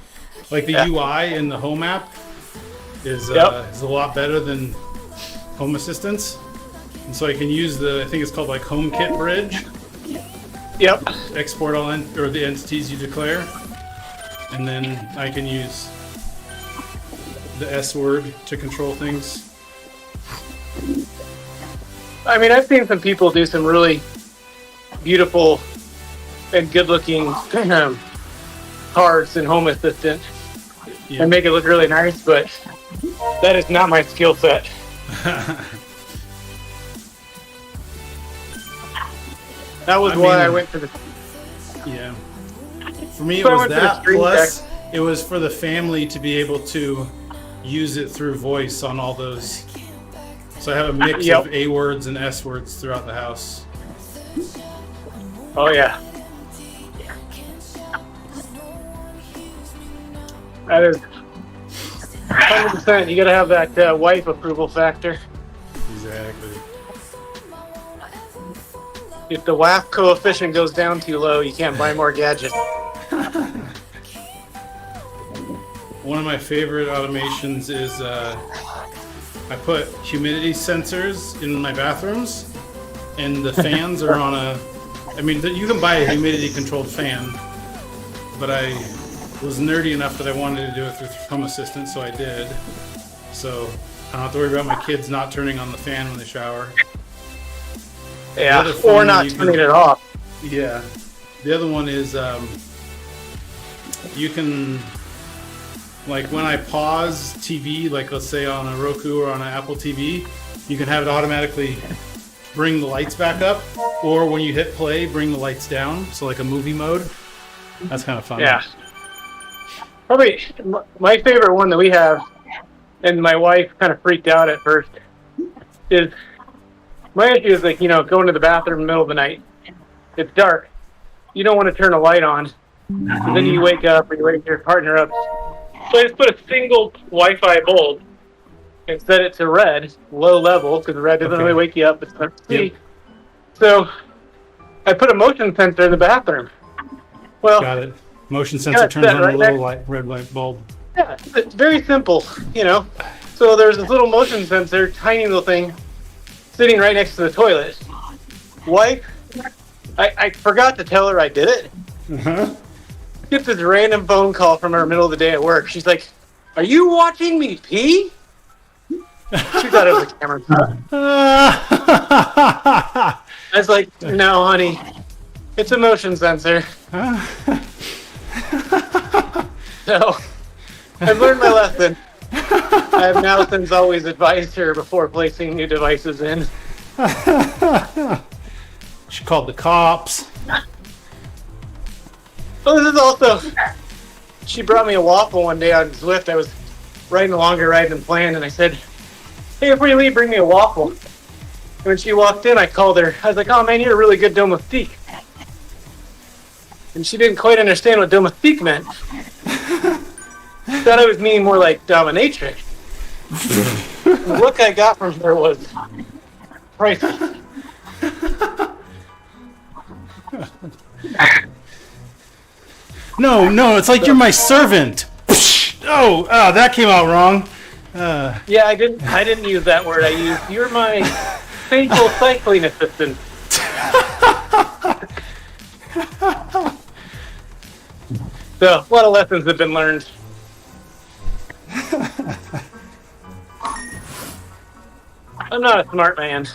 like the UI in the Home app is a lot better than Home Assistant's, and so I can use I think it's called like HomeKit Bridge. Yep. Export all or the entities you declare, and then I can use the S word to control things. I mean, I've seen some people do some really beautiful and good-looking cards in Home Assistant and make it look really nice, but that is not my skill set. That was why I went for the... Yeah. For me, it So I was went for the that, screen plus it was for the family to be able to use it through voice on all those. So I have a mix Yep. of A words and S words throughout the house. Oh, yeah. That is 100%. You gotta have that wife approval factor. Exactly. If the WAF coefficient goes down too low, you can't buy more gadgets. One of my favorite automations is I put humidity sensors in my bathrooms, and the fans are on a... I mean, you can buy a humidity-controlled fan, but I was nerdy enough that I wanted to do it through Home Assistant, so I did. So I don't have to worry about my kids not turning on the fan when they shower. Yeah, other or phone not you can- turning it off. Yeah. The other one is you can, like when I pause TV, like let's say on a Roku or on an Apple TV, you can have it automatically bring the lights back up, or when you hit play, bring the lights down. So like a movie mode. That's kind of fun. Yeah. Probably my favorite one that we have, and my wife kind of freaked out at first, is my issue is like, going to the bathroom in the middle of the night. It's dark. You don't want to turn a light on. And then you wake up or you wake your partner up. So I just put a single Wi-Fi bulb and set it to red, low level, because red doesn't really wake you up. It's not see. Yep. So I put a motion sensor in the bathroom. Well, Got it. Motion sensor turns on a little red light bulb. Yeah, it's very simple, So there's this little motion sensor, tiny little thing, sitting right next to the toilet. Wife, I forgot to tell her I did it. Uh-huh. Gets this random phone call from her middle of the day at work. She's like, "Are you watching me pee?" She thought it was a camera. I was like, "No, honey, it's a motion sensor." So I've learned my lesson. I have now since always advised her before placing new devices in. She called the cops. Oh, this is also... She brought me a waffle one day on Zwift. I was riding a longer ride than planned, and I said, "Hey, before you leave, bring me a waffle." And when she walked in, I called her. I was like, "Oh, man, you're a really good domestique." And she didn't quite understand what domestique meant. Thought I was meaning more like dominatrix. The look I got from her was priceless. No, it's like you're my servant. Oh, that came out wrong. Yeah, I didn't use that word. I used, "You're my faithful cycling assistant." So, a lot of lessons have been learned. I'm not a smart man.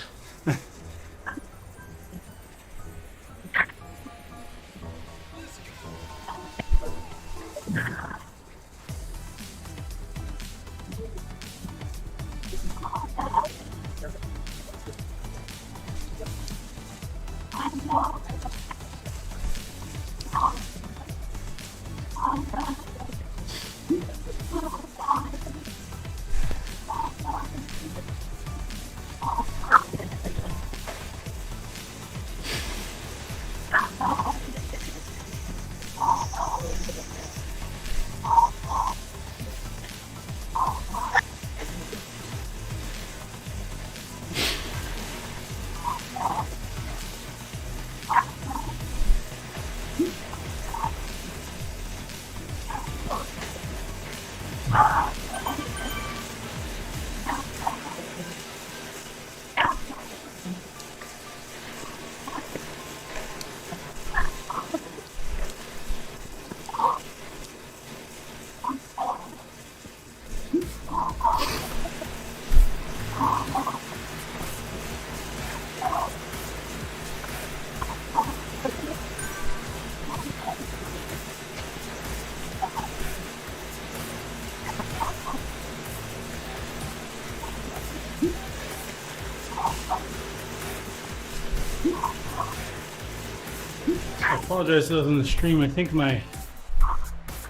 I apologize to those in the stream. I think my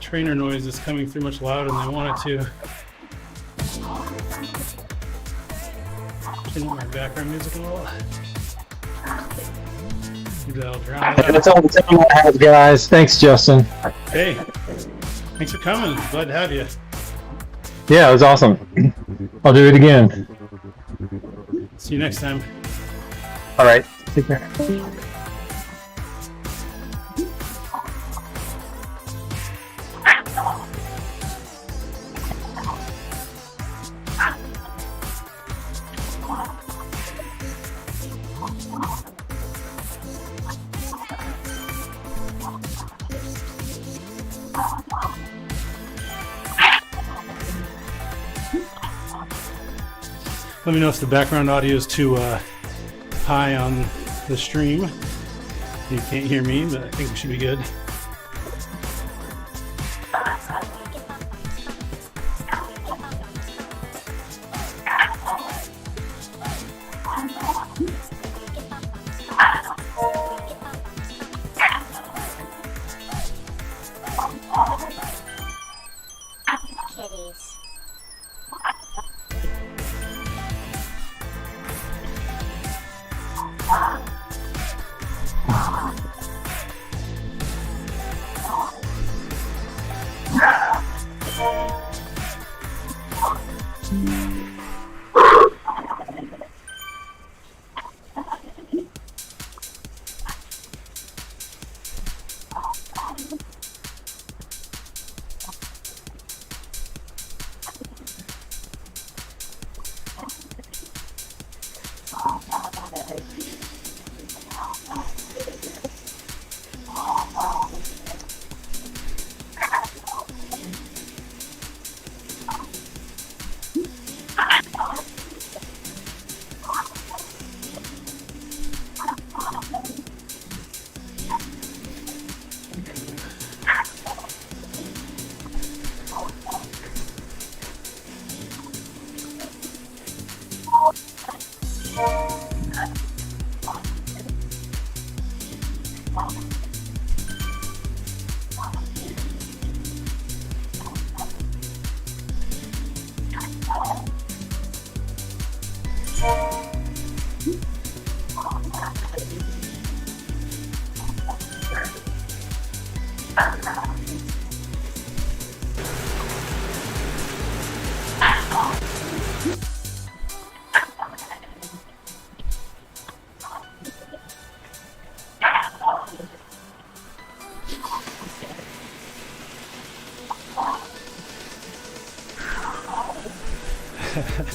trainer noise is coming through much louder than I want it to. Turn up my background music a little. Maybe that'll drown it out. That's all the time I have, guys. Thanks, Justin. Hey, thanks for coming. Glad to have you. Yeah, it was awesome. I'll do it again. See you next time. All right. Take care. Let me know if the background audio is too high on the stream. You can't hear me, but I think we should be good.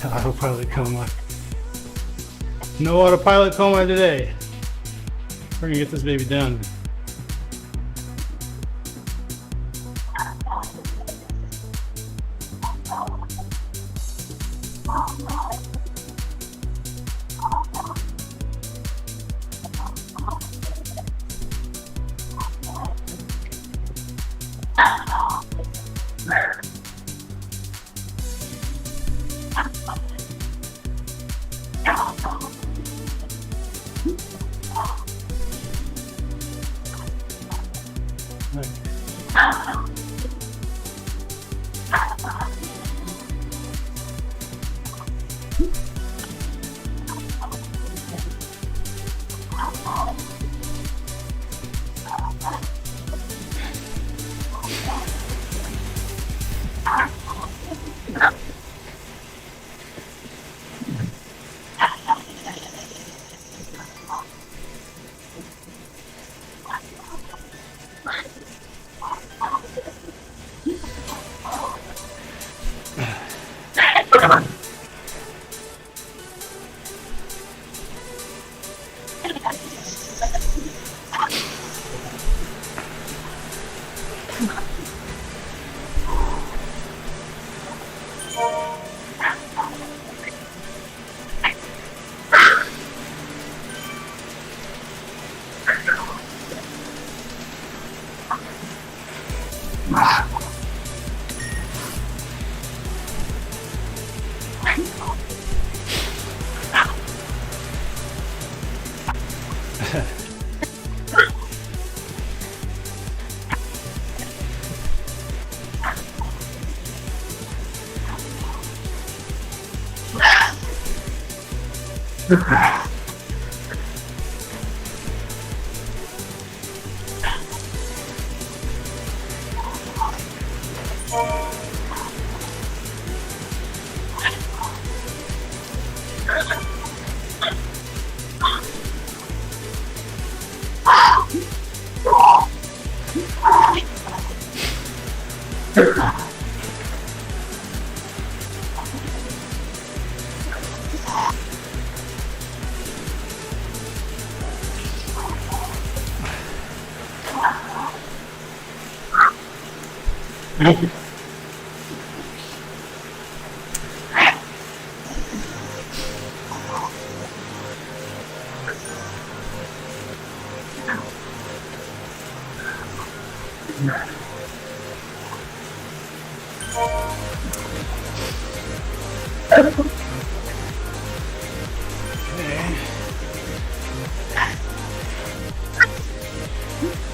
Autopilot coma. No autopilot coma today. We're gonna get this baby done.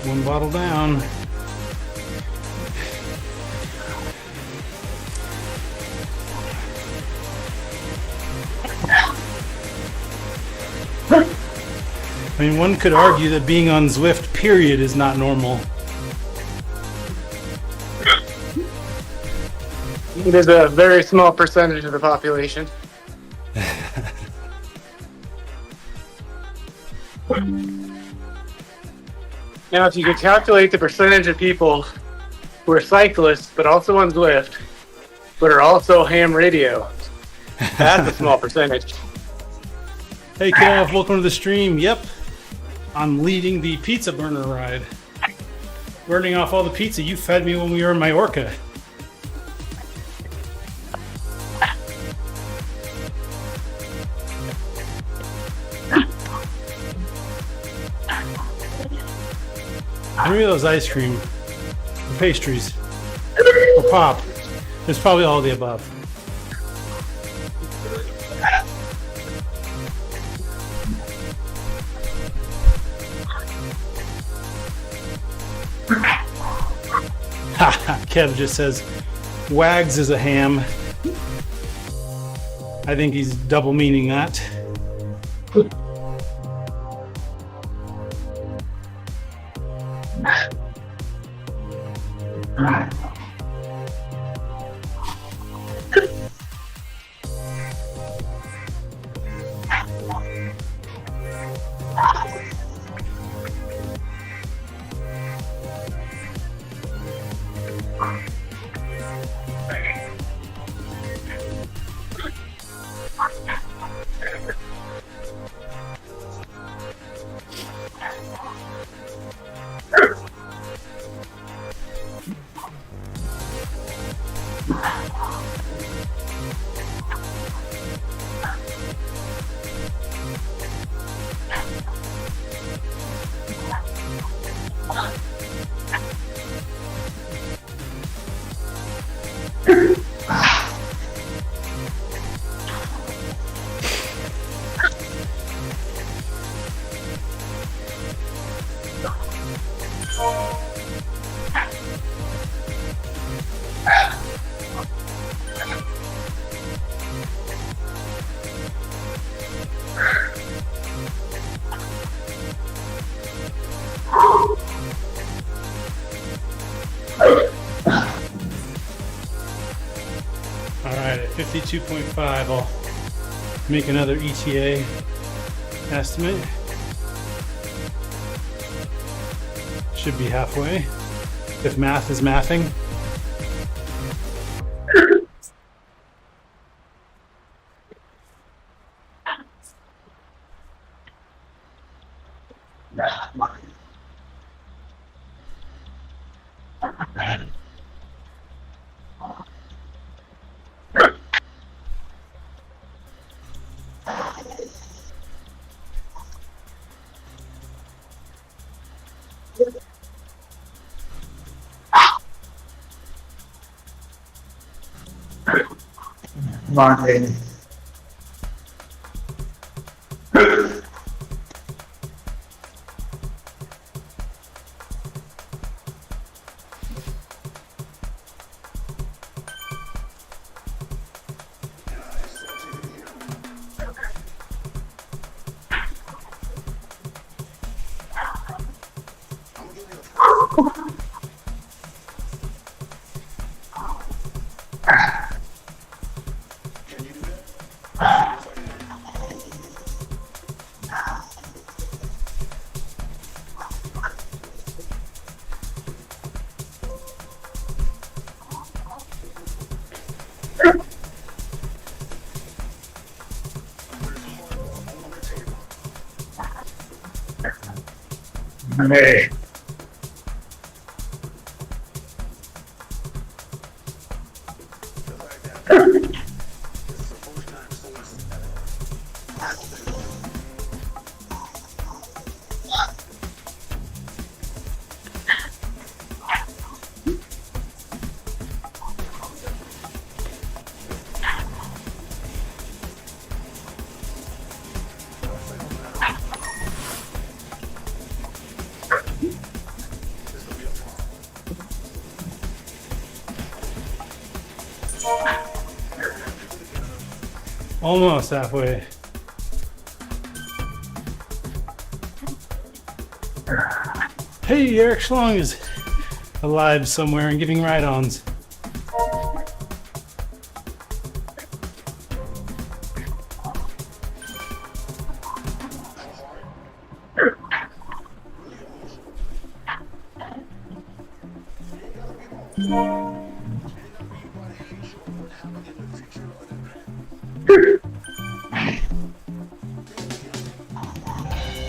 One bottle down. I mean, one could argue that being on Zwift, period, is not normal. It is a very small percentage of the population. Now, if you could calculate the percentage of people who are cyclists, but also on Zwift, but are also ham radio, that's a small percentage. Hey Kev, welcome to the stream. Yep, I'm leading the pizza burner ride. Burning off all the pizza you fed me when we were in Mallorca. How many of those ice cream, or pastries, or pop? It's probably all of the above. Kev just says, Wagz is a ham. I think he's double meaning that. Alright, at 52.5, I'll make another ETA estimate. Should be halfway, if math is mathing. Come on, baby. Hey. Almost halfway. Hey, Eric Schlong is alive somewhere and giving ride-ons.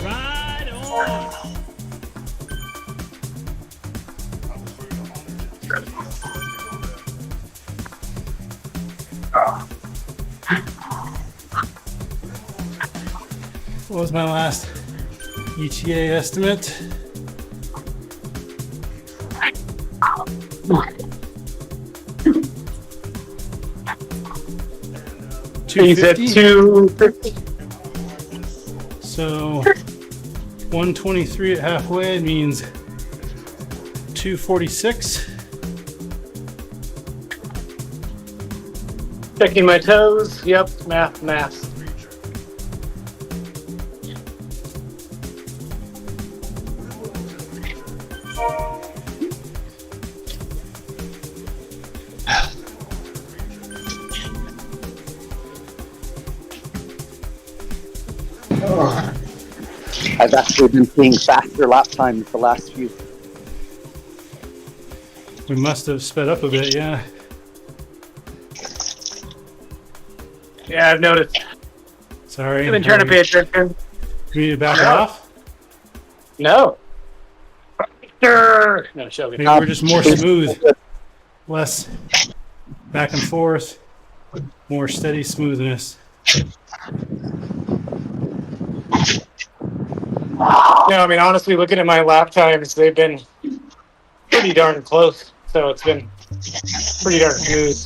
Ride on. What was my last ETA estimate? He's at 250. So 123 at halfway means 246. Checking my toes. Yep, math. I've actually been seeing faster lap times the last few. We must have sped up a bit, yeah. Yeah, I've noticed. Sorry. I've been trying to pay attention. You need to back No. off? No. No, Shelby. Maybe we're just more smooth. Less back and forth. More steady smoothness. No, I mean, honestly, looking at my lap times, they've been pretty darn close. So it's been pretty darn smooth.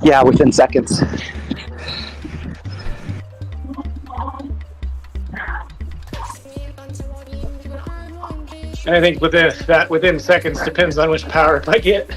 Yeah, within seconds. And I think within seconds depends on which power up I get.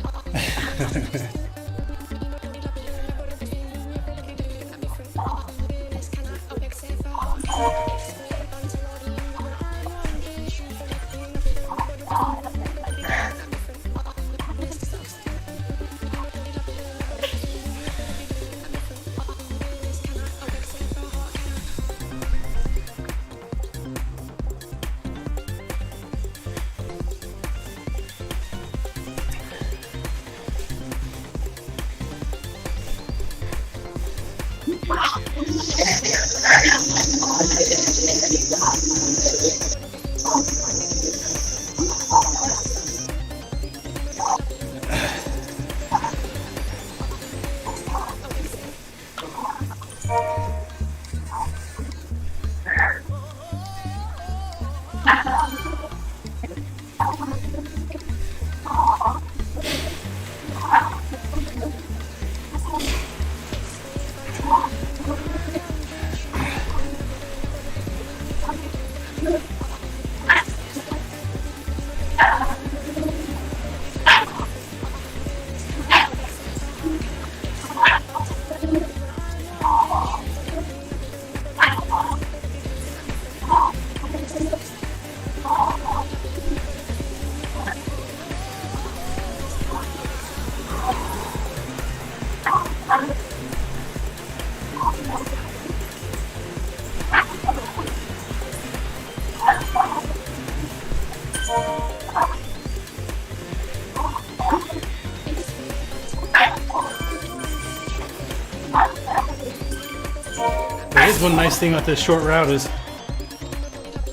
There is one nice thing about this short route is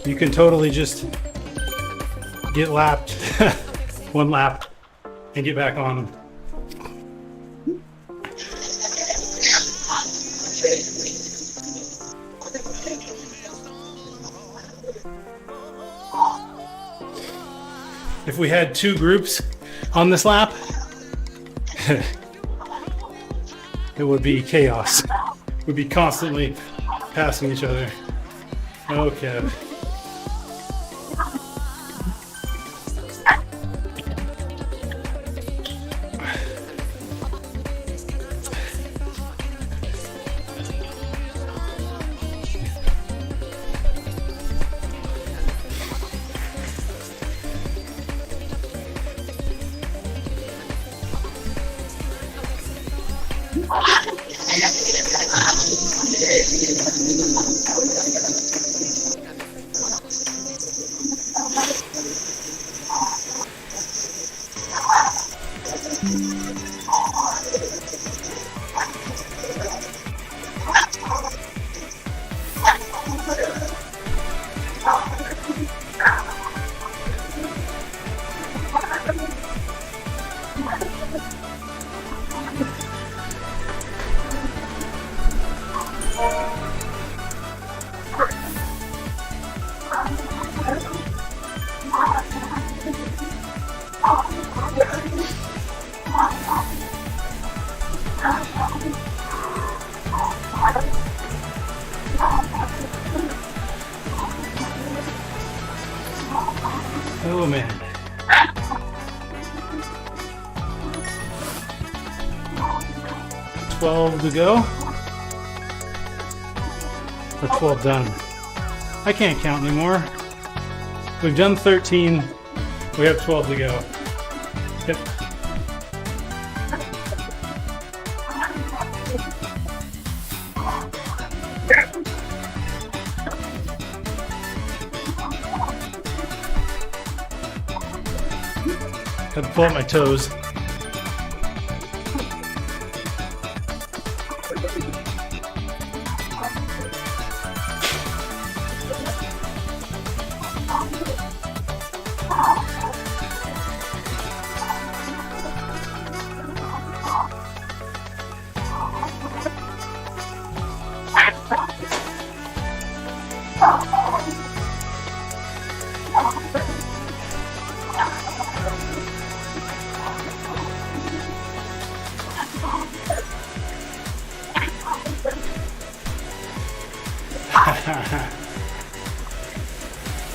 you can totally just get lapped one lap and get back on them. If we had two groups on this lap, it would be chaos. We'd be constantly passing each other. Okay. Oh man. $12 to go. Or 12 done. I can't count anymore. We've done 13. We have 12 to go. Yep. Had to pull up my toes.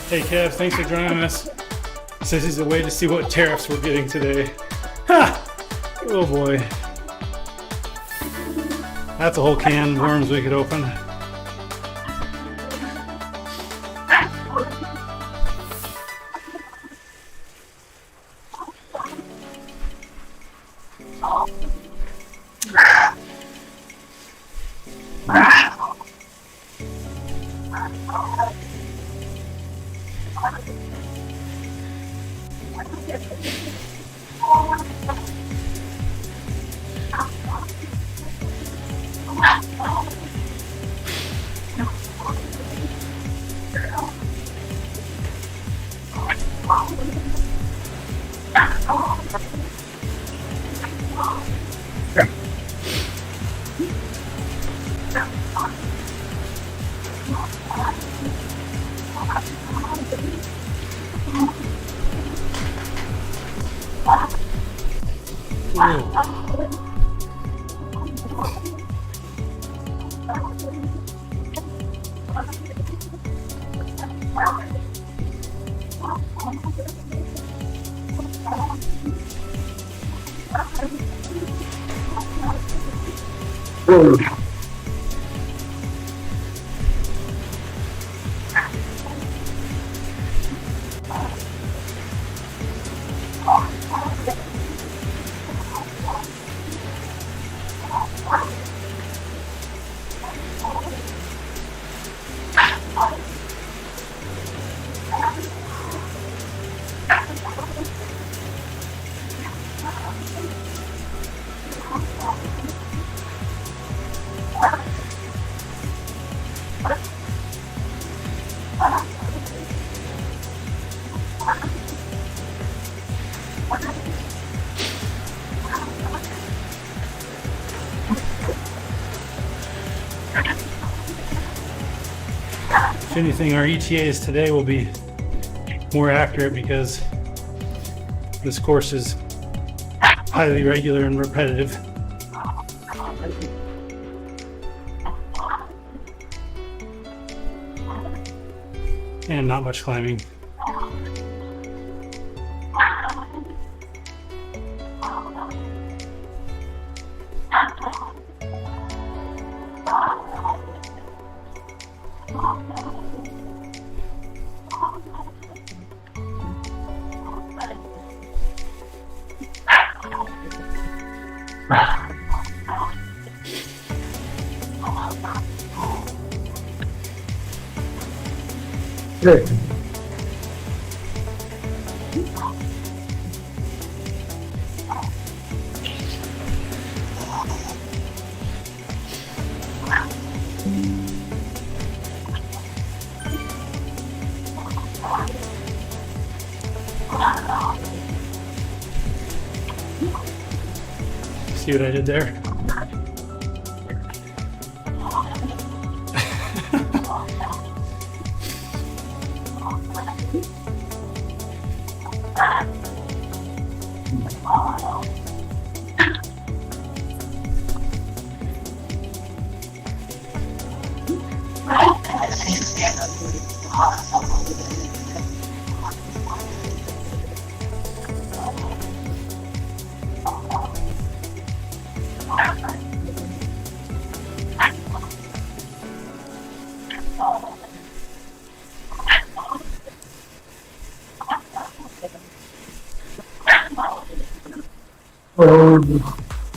Hey Kev, thanks for joining us. Says he's a way to see what tariffs we're getting today. Ha! Oh boy. That's a whole can of worms we could open. If anything, our ETAs today will be more accurate because this course is highly regular and repetitive. And not much climbing. Good. See what I did there?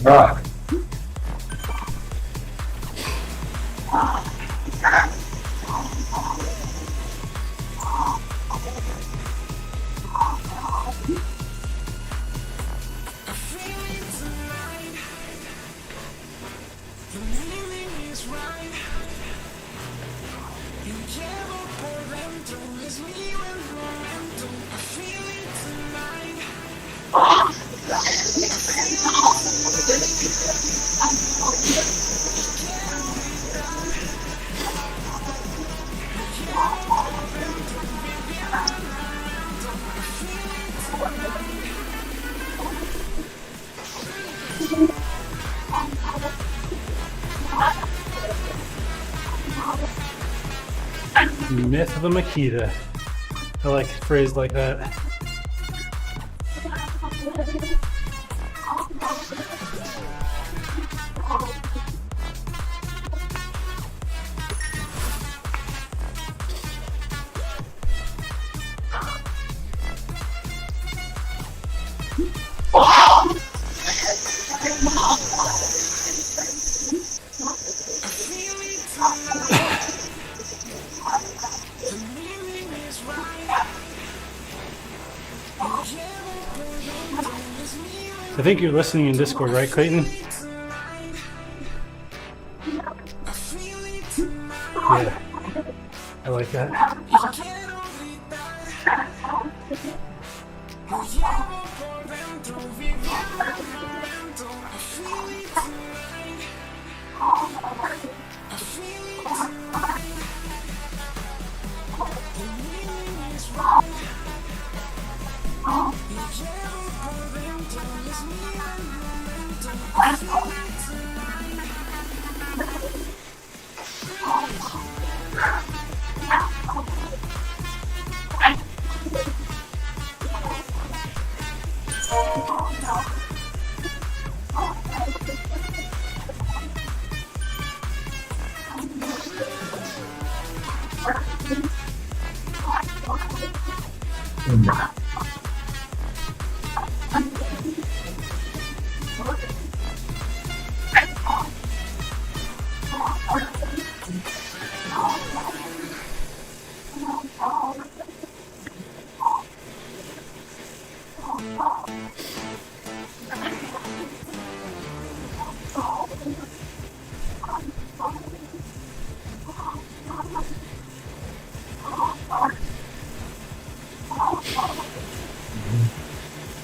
Ah. Myth of the Makita. I like it phrased like that. I think you're listening in Discord, right, Clayton? Yeah, I like that.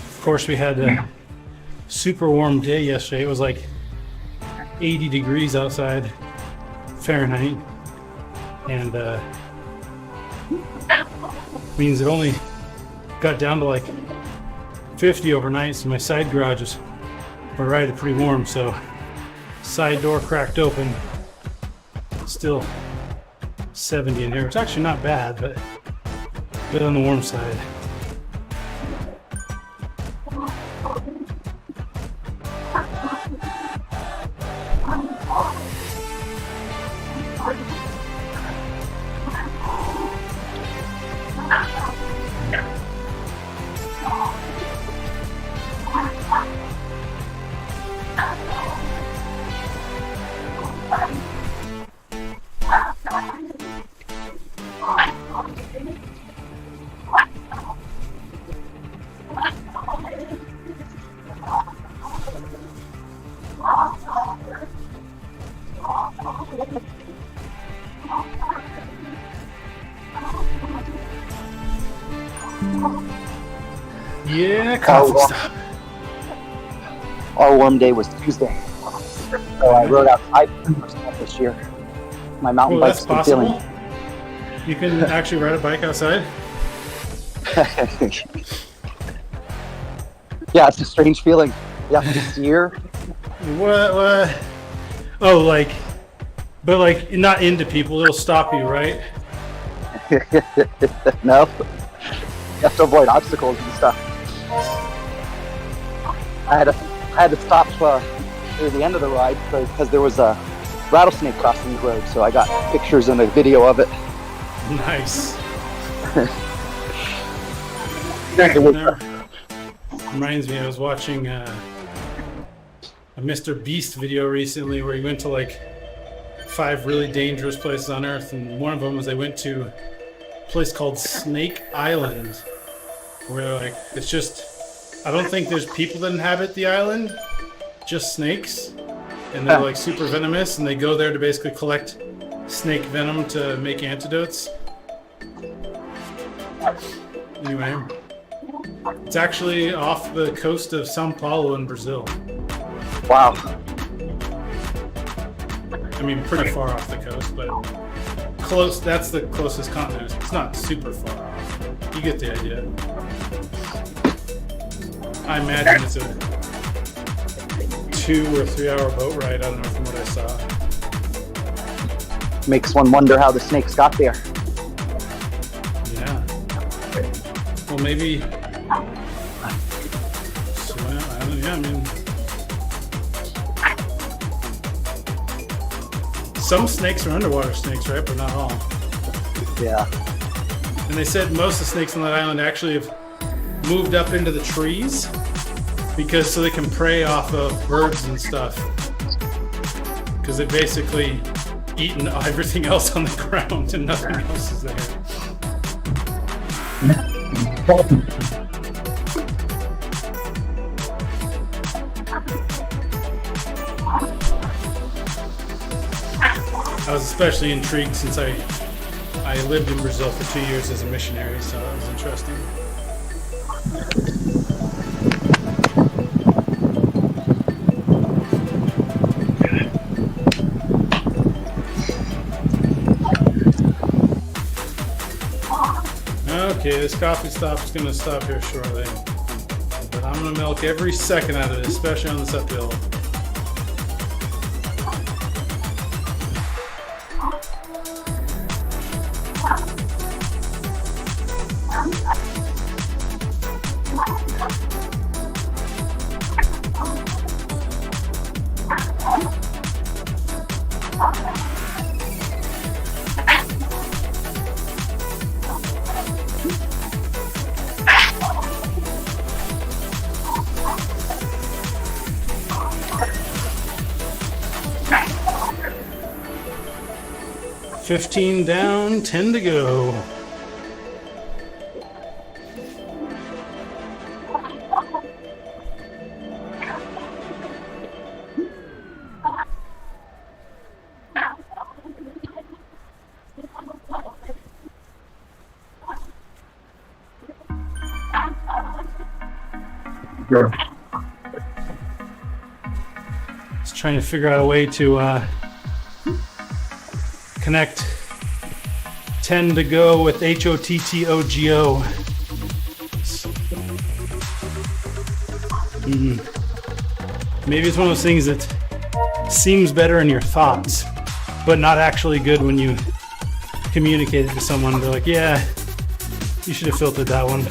Of course, we had a super warm day yesterday. It was like 80 degrees outside Fahrenheit, and means it only got down to like 50 overnight. So my side garage is right pretty warm. So side door cracked open, still 70 in here. It's actually not bad, but a bit on the warm side. Yeah, coffee stop. Our warm day was Tuesday. So I rode outside for the first time this year. My mountain Well, bike's that's been possible. You can actually ride a bike outside. Yeah, it's a strange feeling. You have to steer. What? Oh, like, but like not into people. It'll stop you, right? No. You have to avoid obstacles and stuff. I had to stop near the end of the ride because there was a rattlesnake crossing the road, so I got pictures and a video of it. Nice. It was, Reminds me, I was watching a Mr. Beast video recently where he went to like 5 really dangerous places on Earth, and one of them was they went to a place called Snake Island, where like it's just, I don't think there's people that inhabit the island, just snakes, and they're like super venomous, and they go there to basically collect snake venom to make antidotes. Anyway, it's actually off the coast of Sao Paulo in Brazil. Wow. I mean, pretty far off the coast, but close. That's the closest continent. It's not super far off. You get the idea. I imagine it's a 2 or 3 hour boat ride. I don't know from what I saw. Makes one wonder how the snakes got there. Yeah. Well, maybe. Swim. I don't. Yeah. I mean, some snakes are underwater snakes, right? But not all. Yeah. And they said most of the snakes on that island actually have moved up into the trees because so they can prey off of birds and stuff. Because they've basically eaten everything else on the ground and nothing else is there. I was especially intrigued since I lived in Brazil for 2 years as a missionary, so that was interesting. Okay, this coffee stop is going to stop here shortly. But I'm going to milk every second out of it, especially on this uphill. $15 down, 10 to go. Sure. Just trying to figure out a way to connect 10 to go with HOTTOGO. Maybe it's one of those things that seems better in your thoughts, but not actually good when you communicate it to someone. They're like, yeah, you should have filtered that one.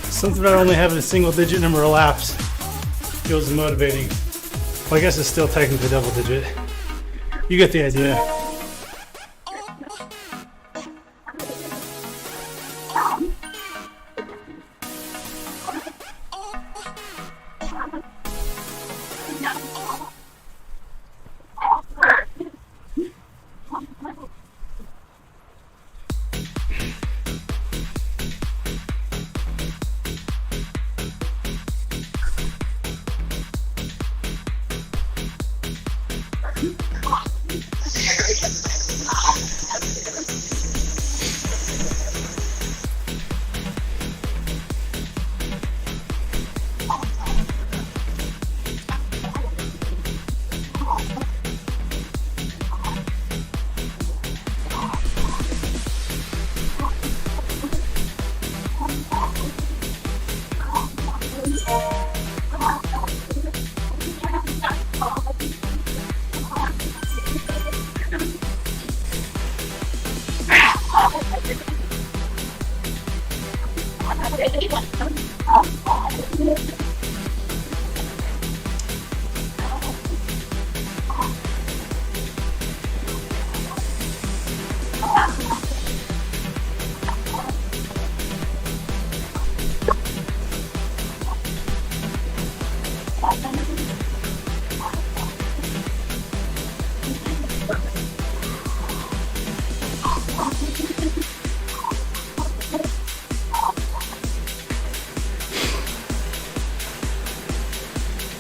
Something about only having a single digit number of laps feels motivating. Well, I guess it's still technically double digit. You get the idea.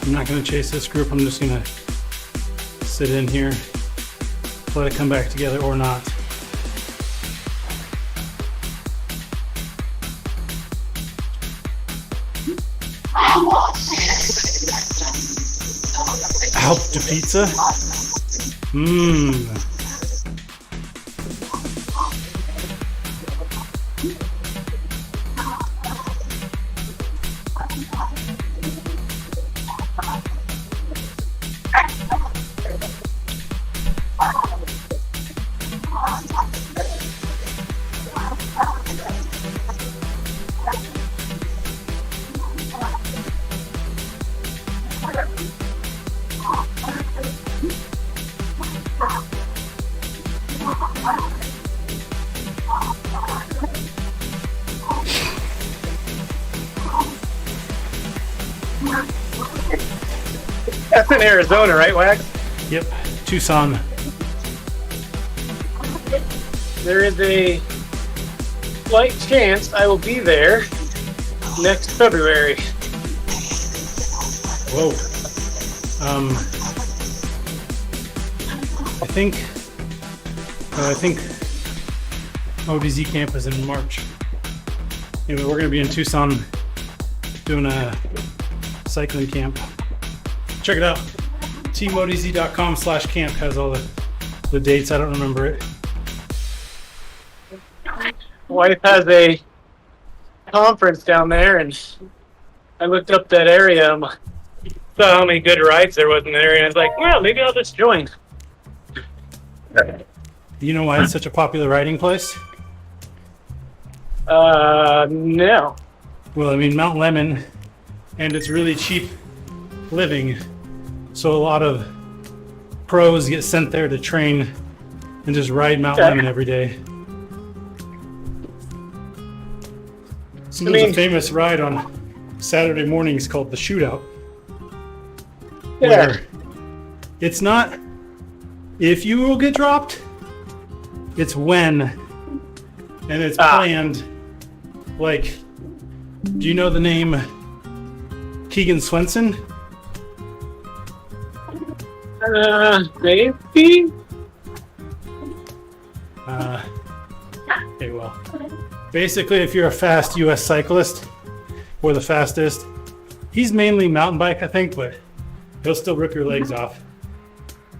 I'm not going to chase this group. I'm just going to sit in here, let it come back together or not. Help to pizza. Mmm. That's in Arizona, right, Wagz? Yep, Tucson. There is a slight chance I will be there next February. Whoa. I think ODZ camp is in March. Anyway, we're gonna be in Tucson doing a cycling camp. Check it out. TeamODZ.com/camp has all the dates. I don't remember it. Wife has a conference down there, and I looked up that area. Saw how many good rides there was in the area. And I was like, well, maybe I'll just join. You know why it's such a popular riding place? No. Well, I mean, Mount Lemon, and it's really cheap living. So a lot of pros get sent there to train and just ride Mount Lemon every day. So there's a famous ride on Saturday mornings called the Shootout. Yeah. Where it's not if you will get dropped, it's when. And it's planned. Like, do you know the name Keegan Swenson? Maybe? Okay, well. Basically, if you're a fast US cyclist, or the fastest, he's mainly mountain bike, I think, but he'll still rip your legs off.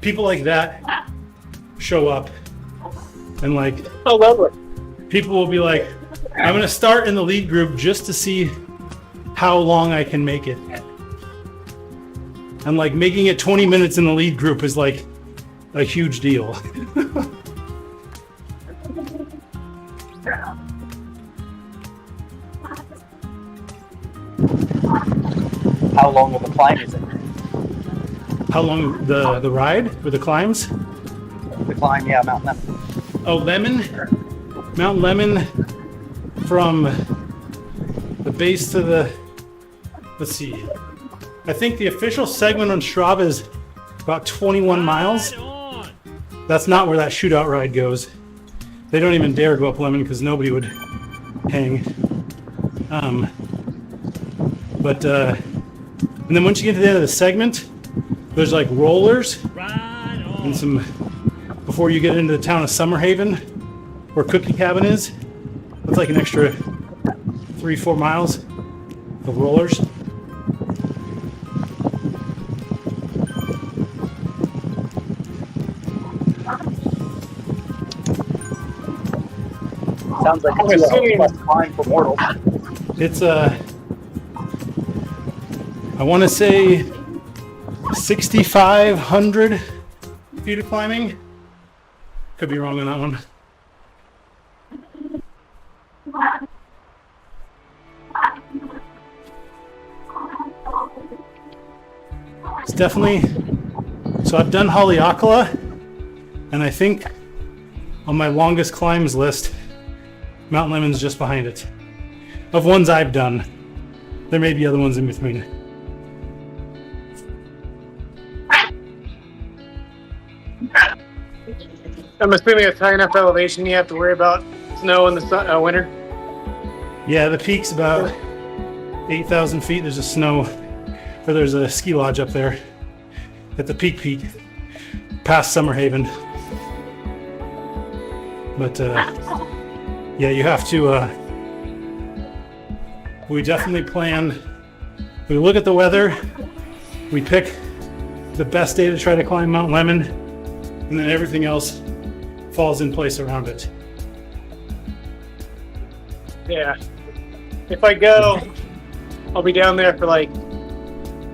People like that show up, and like, Oh, lovely. people will be like, I'm gonna start in the lead group just to see how long I can make it. And like making it 20 minutes in the lead group is like a huge deal. How long of a climb is it? How long the ride or the climbs? The climb, yeah, Mount Lemon. Oh, Lemon? Mount Lemon from the base to the, let's see. I think the official segment on Strava is about 21 miles. Ride on. That's not where that shootout ride goes. They don't even dare go up Lemon because nobody would hang. And then once you get to the end of the segment, there's like rollers Ride on. and some, before you get into the town of Summerhaven, where Cookie Cabin is. That's like an extra 3-4 miles of rollers. Sounds like I'm it's a assuming- plus climb for mortals. It's I want to say 6,500 feet of climbing. Could be wrong on that one. definitely. So I've done Haleakala, and I think on my longest climbs list, Mount Lemon's just behind it. Of ones I've done, there may be other ones in between. I'm assuming it's high enough elevation you have to worry about snow in the winter. Yeah, the peak's about 8,000 feet. There's there's a ski lodge up there at the peak, past Summer Haven. But yeah, you have to. We definitely plan. We look at the weather. We pick the best day to try to climb Mount Lemon, and then everything else falls in place around it. Yeah. If I go, I'll be down there for like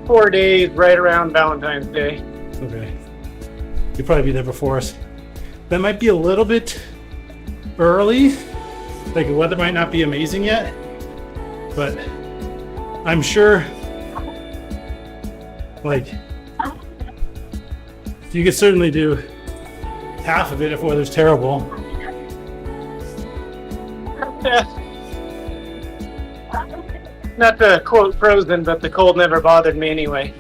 4 days, right around Valentine's Day. Okay. You'll probably be there before us. That might be a little bit early. Like the weather might not be amazing yet, but I'm sure like you could certainly do half of it if weather's terrible. Yeah. Not to quote Frozen, but the cold never bothered me anyway.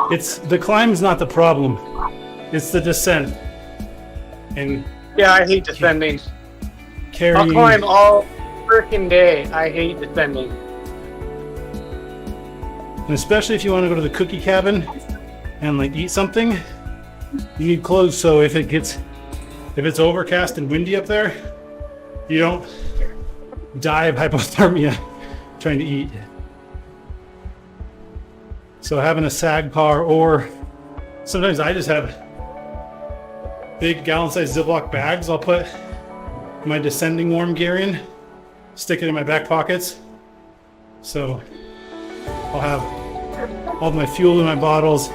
The climb's not the problem. It's the descent. And Yeah, I hate descending. carrying. I'll climb all freaking day. I hate descending. And especially if you want to go to the cookie cabin and like eat something, you need clothes so if it's overcast and windy up there, you don't die of hypothermia trying to eat. So having a sag par, or sometimes I just have big gallon-sized Ziploc bags. I'll put my descending warm gear in, stick it in my back pockets. So I'll have all my fuel in my bottles,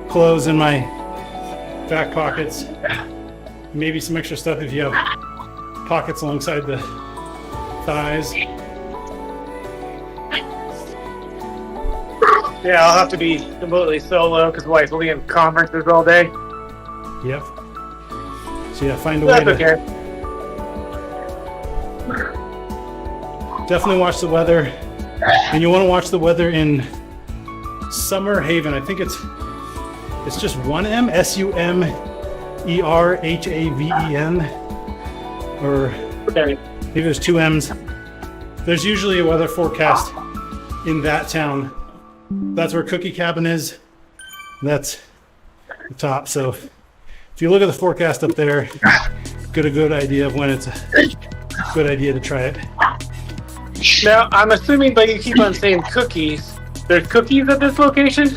clothes in my back pockets, maybe some extra stuff if you have pockets alongside the thighs. Yeah, I'll have to be completely solo because wife will be in conferences all day. Yep. So yeah, find a way That's to okay. definitely watch the weather. And you want to watch the weather in Summer Haven. I think it's just one M, SUMERHAVEN, or Okay. maybe there's two M's. There's usually a weather forecast in that town. That's where Cookie Cabin is. That's the top. So if you look at the forecast up there, get a good idea of when it's a good idea to try it. Now, I'm assuming that you keep on saying cookies. There's cookies at this location?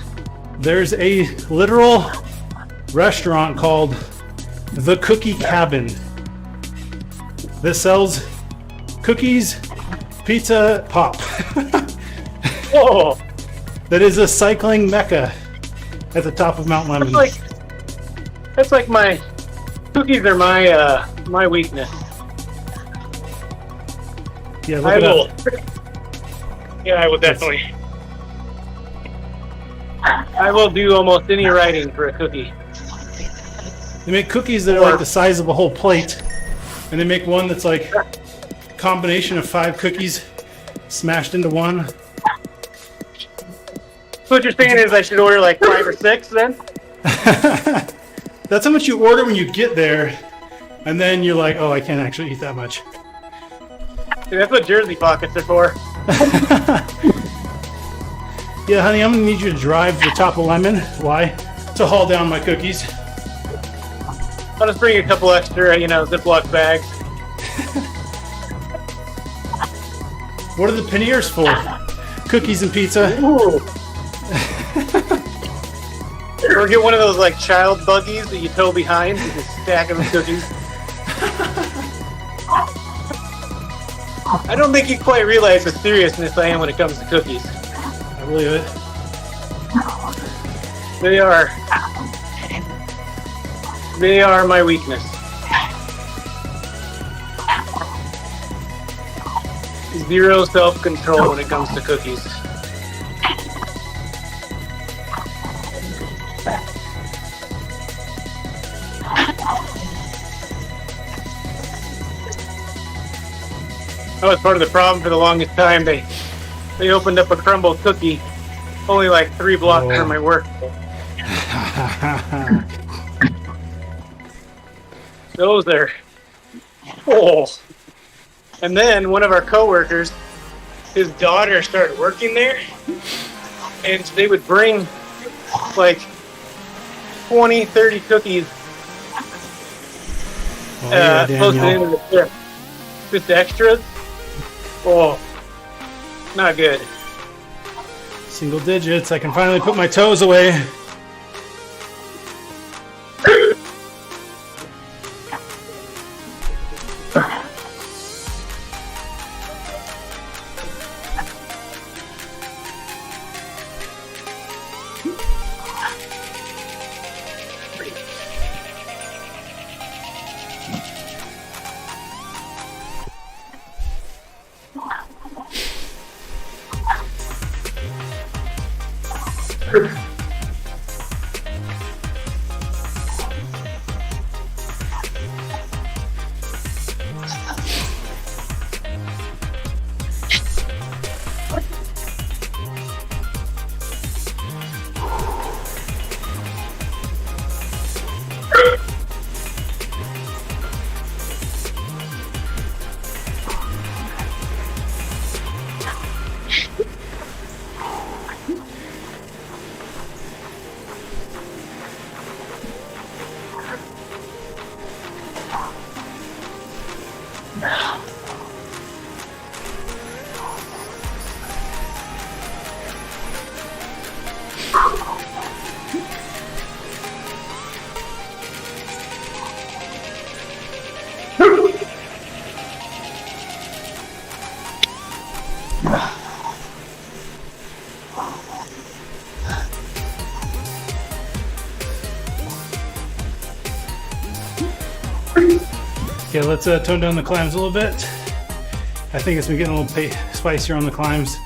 There's a literal restaurant called The Cookie Cabin that sells cookies, pizza, pop. Whoa! That is a cycling mecca at the top of Mount Lemon. That's like my cookies are my weakness. Yeah, look I it will. up. Yeah, I will definitely. I will do almost any writing for a cookie. They make cookies that are like the size of a whole plate, and they make one that's like a combination of 5 cookies smashed into one. So what you're saying is I should order like 5 or 6 then? That's how much you order when you get there, and then you're like, oh, I can't actually eat that much. Dude, that's what jersey pockets are for. Yeah, honey, I'm gonna need you to drive to the top of Lemon. Why? To haul down my cookies. I'll just bring a couple extra, Ziploc bags. What are the panniers for? Cookies and pizza. Ooh. Or get one of those like child buggies that you tow behind and just stack them with cookies. I don't think you quite realize the seriousness I am when it comes to cookies. I believe it. They are my weakness. Zero self-control when it comes to cookies. That was part of the problem for the longest time. They opened up a crumbled cookie only like 3 blocks from my work. Those there. Oh. And then one of our coworkers, his daughter started working there, and they would bring like 20, 30 cookies close to the end of the shift. Just extras. Oh, not good. Single digits. I can finally put my toes away. Okay, let's tone down the climbs a little bit. I think it's been getting a little spicier on the climbs.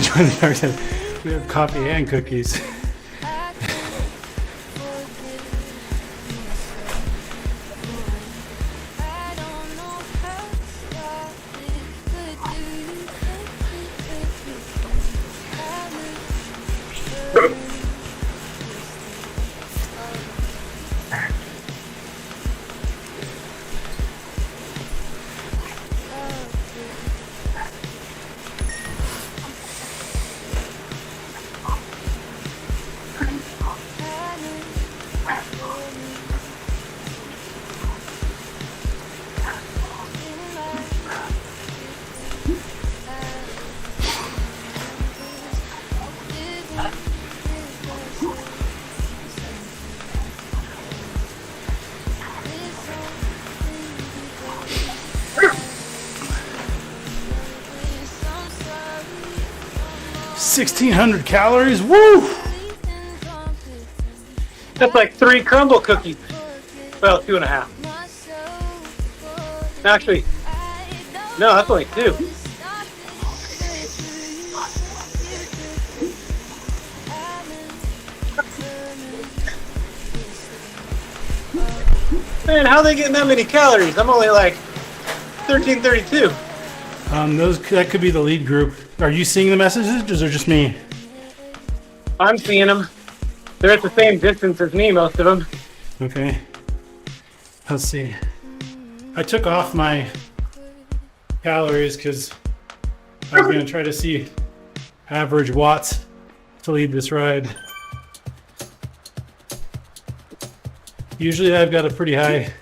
Join the dark side. We have coffee and cookies. 1,600 calories. Woo! That's like 3 crumble cookies. Well, 2.5. Actually, no, that's only 2. Man, how are they getting that many calories? I'm only like 1332. That could be the lead group. Are you seeing the messages, or is it just me? I'm seeing them. They're at the same distance as me, most of them. Okay. Let's see. I took off my calories because I was going to try to see average watts to lead this ride. Usually I've got a pretty high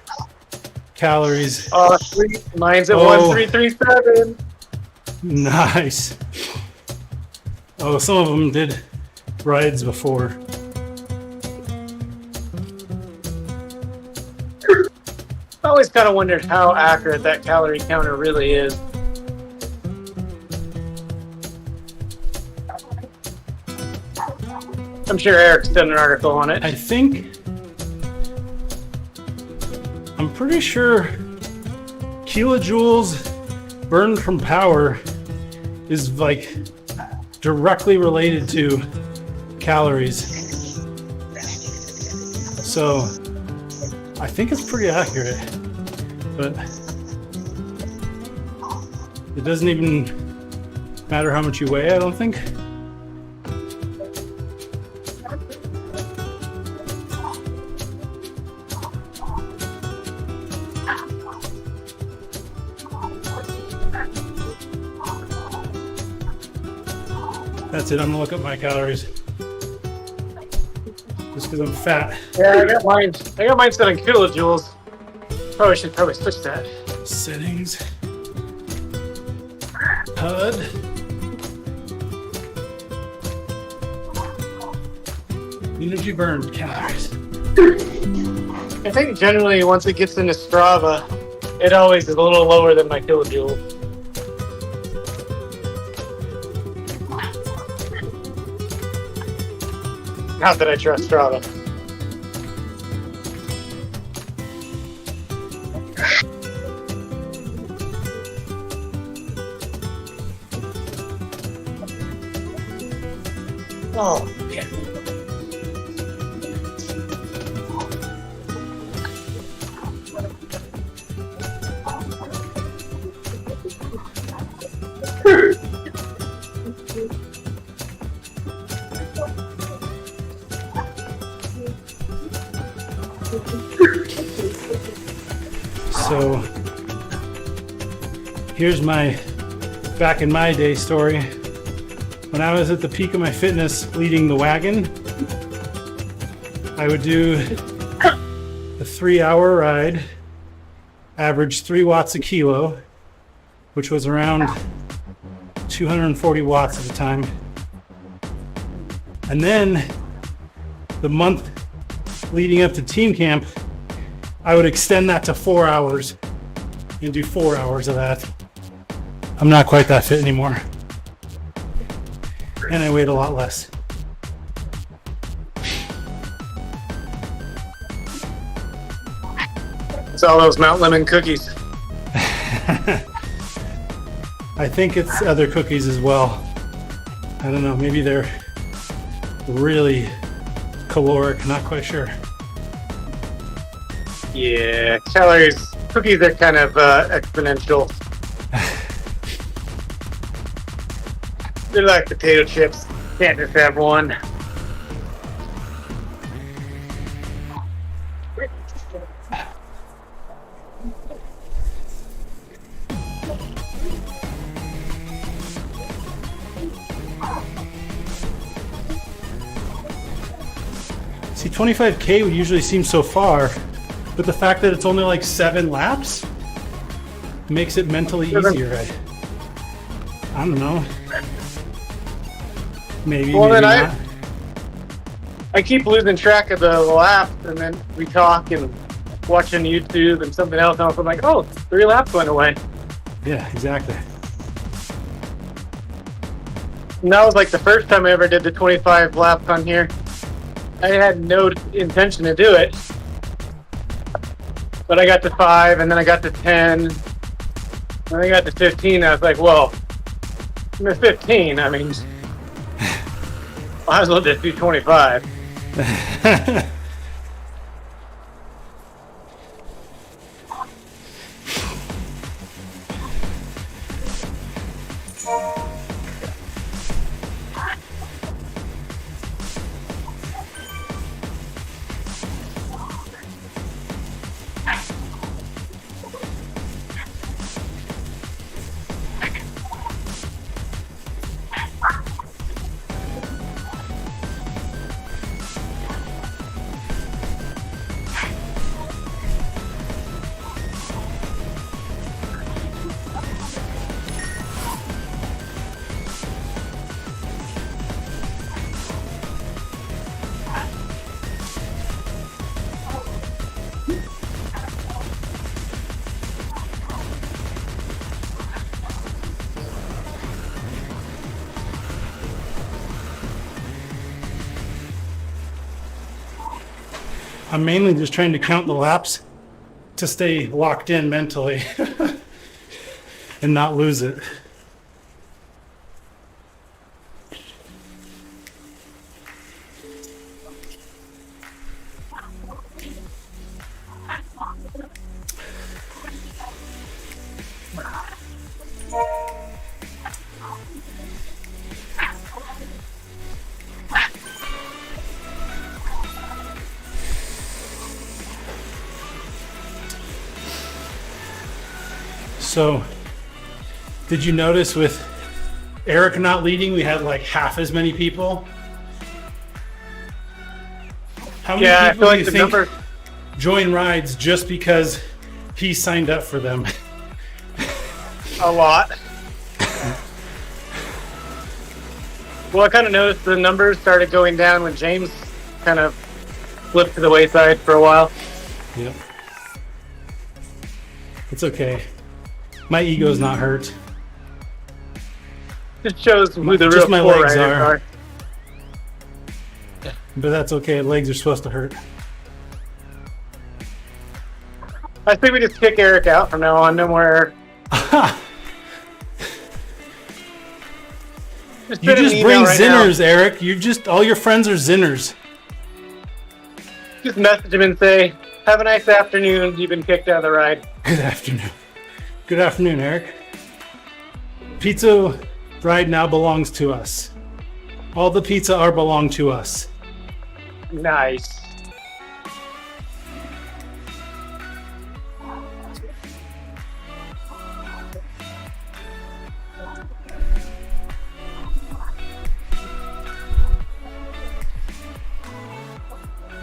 calories. Oh, sweet. Mine's at Oh. 1337. Nice. Oh, some of them did rides before. I always kind of wondered how accurate that calorie counter really is. I'm sure Eric's done an article on it. I'm pretty sure kilojoules burned from power is like directly related to calories. So I think it's pretty accurate, but it doesn't even matter how much you weigh, I don't think. That's it, I'm gonna look up my calories. Just because I'm fat. Yeah, I got mine set on kilojoules. Should probably switch that. Settings. HUD. Energy burned calories. I think generally once it gets into Strava, it always is a little lower than my kilojoules. Not that I trust Strava. Oh, yeah. So here's my back in my day story. When I was at the peak of my fitness leading the wagon, I would do a 3-hour ride, average 3 watts a kilo, which was around 240 watts at the time. And then the month leading up to team camp, I would extend that to 4 hours and do 4 hours of that. I'm not quite that fit anymore. And I weighed a lot less. It's all those Mount Lemon cookies. I think it's other cookies as well. I don't know, maybe they're really caloric, not quite sure. Yeah, cookies are kind of exponential. They're like potato chips. Can't just have one. See, 25K would usually seem so far, but the fact that it's only like 7 laps makes it mentally easier. I don't know. Maybe, Well, maybe then not. I keep losing track of the laps, and then we talk and watching YouTube and something else, and I'm like, oh, 3 laps went away. Yeah, exactly. And that was like the first time I ever did the 25 laps on here. I had no intention to do it. But I got to 5, and then I got to 10. And then I got to 15. I was like, whoa. I'm at 15. I mean, might as well just do 25. I'm mainly just trying to count the laps to stay locked in mentally and not lose it. So, did you notice with Eric not leading, we had like half as many people? How many Yeah, I people feel do you like the think number. join rides just because he signed up for them? A lot. Well, I kind of noticed the numbers started going down when James kind of flipped to the wayside for a while. Yep. It's okay. My ego's not hurt. Just shows who the Just real my core legs riders are. are. But that's okay. Legs are supposed to hurt. I think we just kick Eric out from now on. No more Eric. You send him just an bring email right now. zinners, Eric. You just all your friends are zinners. Just message him and say, "Have a nice afternoon. You've been kicked out of the ride." Good afternoon. Good afternoon, Eric. Pizza ride now belongs to us. All the pizza are belong to us. Nice.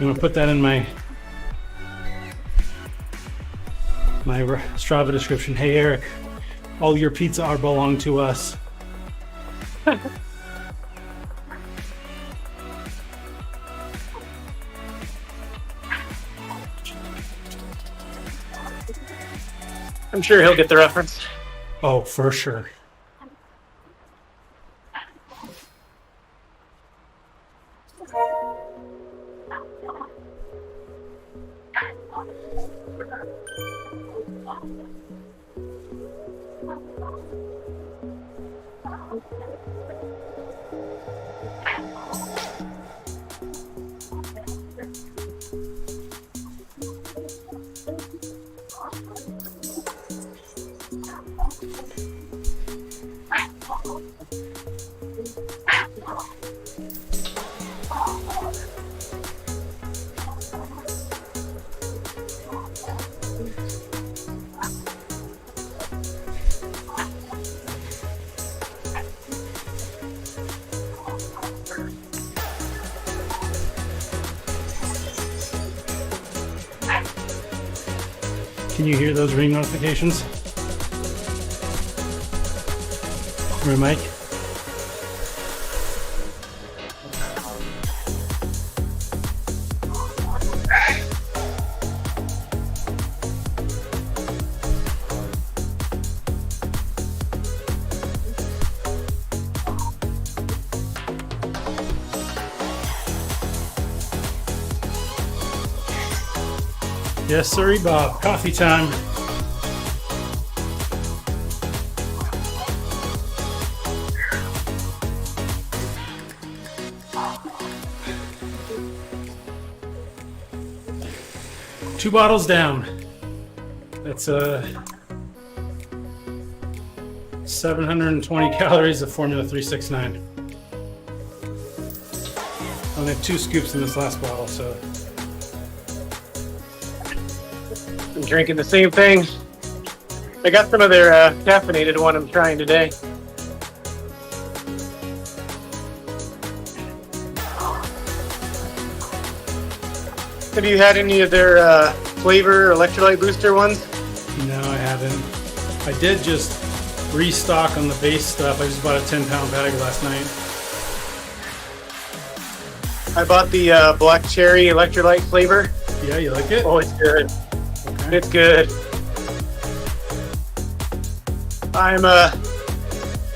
I'm gonna put that in my Strava description. Hey, Eric, all your pizza are belong to us. I'm sure he'll get the reference. Oh, for sure. Can you hear those ring notifications? From my mic? Yes, sir, Bob. Coffee time. Two bottles down. That's 720 calories of Formula 369. I only have 2 scoops in this last bottle, so. I'm drinking the same thing. I got some of their caffeinated one I'm trying today. Have you had any of their flavor electrolyte booster ones? No, I haven't. I did just restock on the base stuff. I just bought a 10-pound bag last night. I bought the black cherry electrolyte flavor. Yeah, you like it? Oh, it's good. Okay. It's good. I'm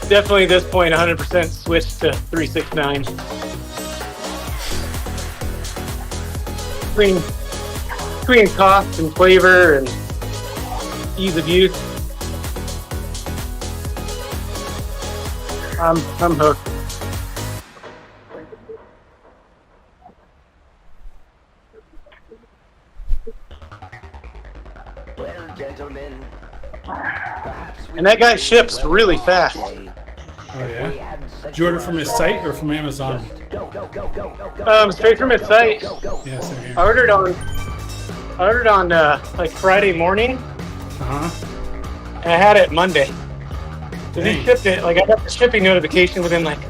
definitely at this point 100% switched to 369. Between cost and flavor and ease of use, I'm hooked. And that guy ships really fast. Oh, yeah? Did you order from his site or from Amazon? Straight from his site. Yeah, same here. I ordered on like Friday morning, Uh-huh. and I had it Monday. So he Dang. shipped it. Like I got the shipping notification within like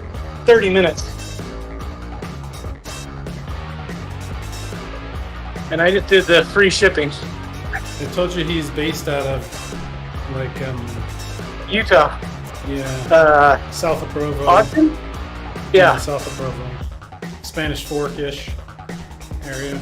30 minutes, and I just did the free shipping. I told you he's based out of, like, Utah, yeah, south of Provo. Austin. Yeah. South of Provo. Spanish Fork-ish area.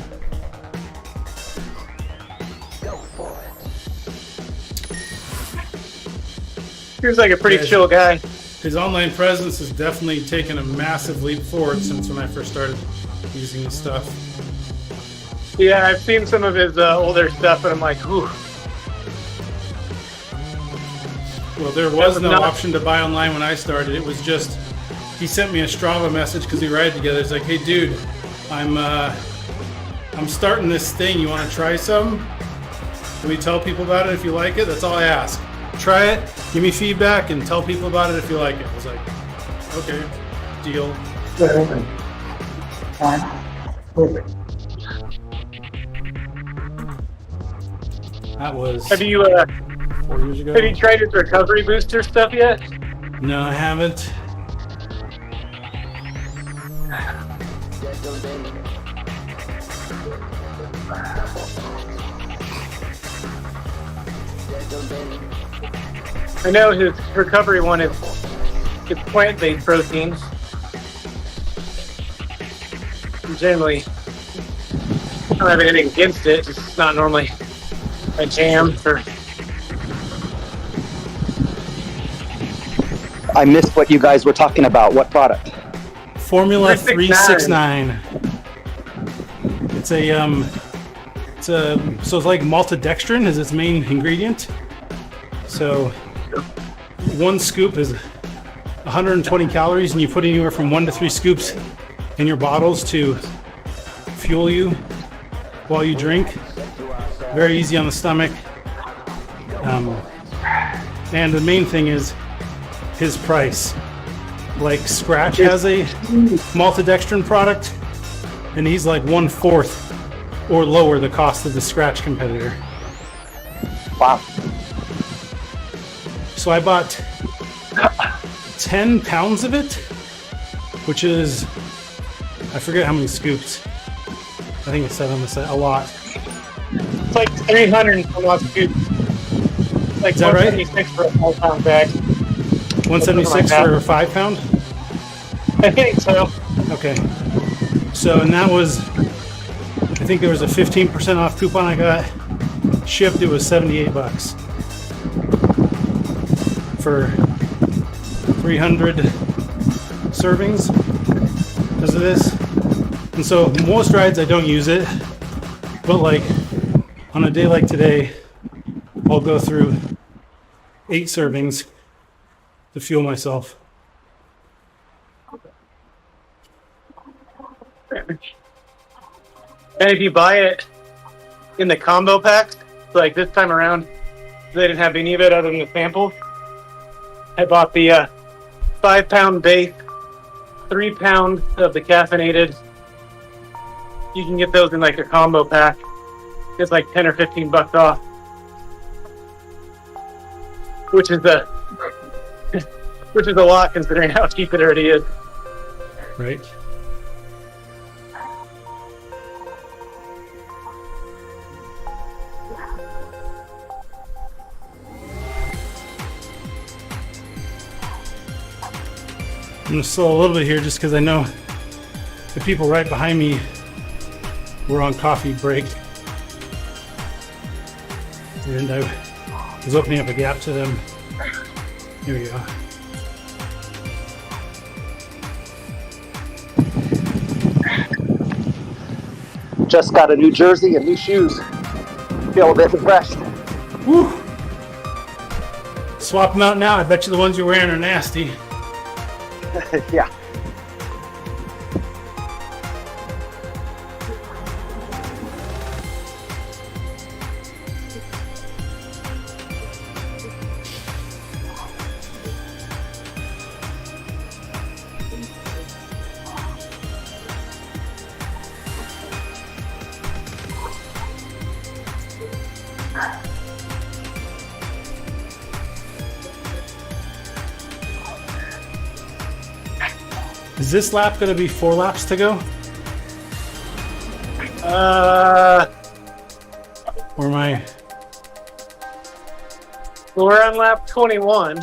Seems like a pretty Yeah. chill guy. His online presence has definitely taken a massive leap forward since when I first started using his stuff. Yeah, I've seen some of his older stuff, and I'm like, ooh. Well, there was no not- option to buy online when I started. It was just, he sent me a Strava message because we ride together. It's like, hey, dude, I'm starting this thing. You want to try some? Can we tell people about it if you like it? That's all I ask. Try it, give me feedback, and tell people about it if you like it. I was like, okay, deal. That was Have you 4 years ago. have you tried his recovery booster stuff yet? No, I haven't. I know his recovery one is it's plant-based proteins. Generally, I don't have anything against it. It's not normally a jam for. I missed what you guys were talking about. What product? Formula 369. 369. It's so it's like maltodextrin is its main ingredient. So one scoop is 120 calories, and you put anywhere from 1 to 3 scoops in your bottles to fuel you while you drink. Very easy on the stomach. And the main thing is his price. Like Scratch has a maltodextrin product, and he's like 1/4 or lower the cost of the Scratch competitor. Wow. So I bought 10 pounds of it, which is, I forget how many scoops. I think it said on the site, a lot. It's like 300 and some odd scoops. Like Is that right? 176 for a 5-pound bag. 176 Something like for a 5 pound? I think so. Okay. So, and that was, I think there was a 15% off coupon I got. Shipped, it was $78 for 300 servings because of this. And so most rides I don't use it, but like on a day like today, I'll go through 8 servings to fuel myself. And if you buy it in the combo packs, like this time around, they didn't have any of it other than the sample. I bought the 5-pound base, 3 pounds of the caffeinated. You can get those in like a combo pack. It's like 10 or 15 bucks off, which is a lot considering how cheap it already is. Right. I'm going to slow a little bit here just because I know the people right behind me were on coffee break. And I was opening up a gap to them. Here we go. Just got a new jersey and new shoes. Feel a bit refreshed. Woo! Swap them out now. I bet you the ones you're wearing are nasty. Yeah. Is this lap going to be 4 laps to go? Or am I? Well, we're on lap 21.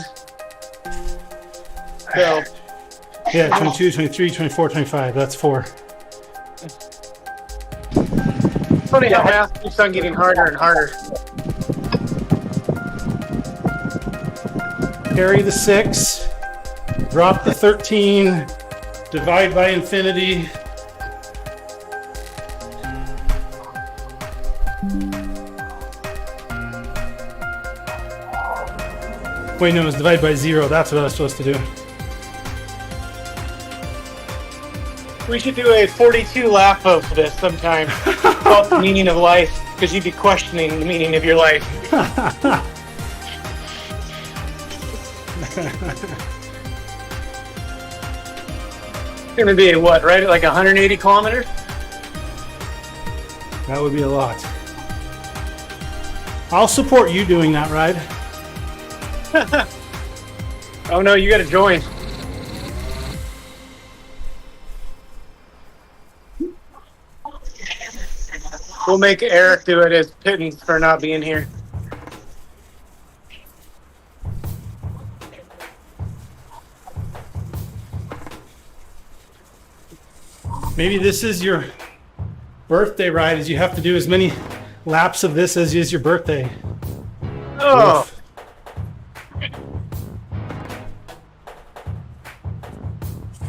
So, Yeah, 22, 23, 24, 25. That's 4. funny how math keeps on getting harder and harder. Carry the 6. Drop the 13. Divide by infinity. Wait, no, it's divide by 0. That's what I was supposed to do. We should do a 42 lap of this sometime. About the meaning of life, because you'd be questioning the meaning of your life. It's gonna be what, right? Like 180 kilometers? That would be a lot. I'll support you doing that ride. Oh no, you gotta join. We'll make Eric do it as pittance for not being here. Maybe this is your birthday ride, is you have to do as many laps of this as is your birthday. Oh. Oof.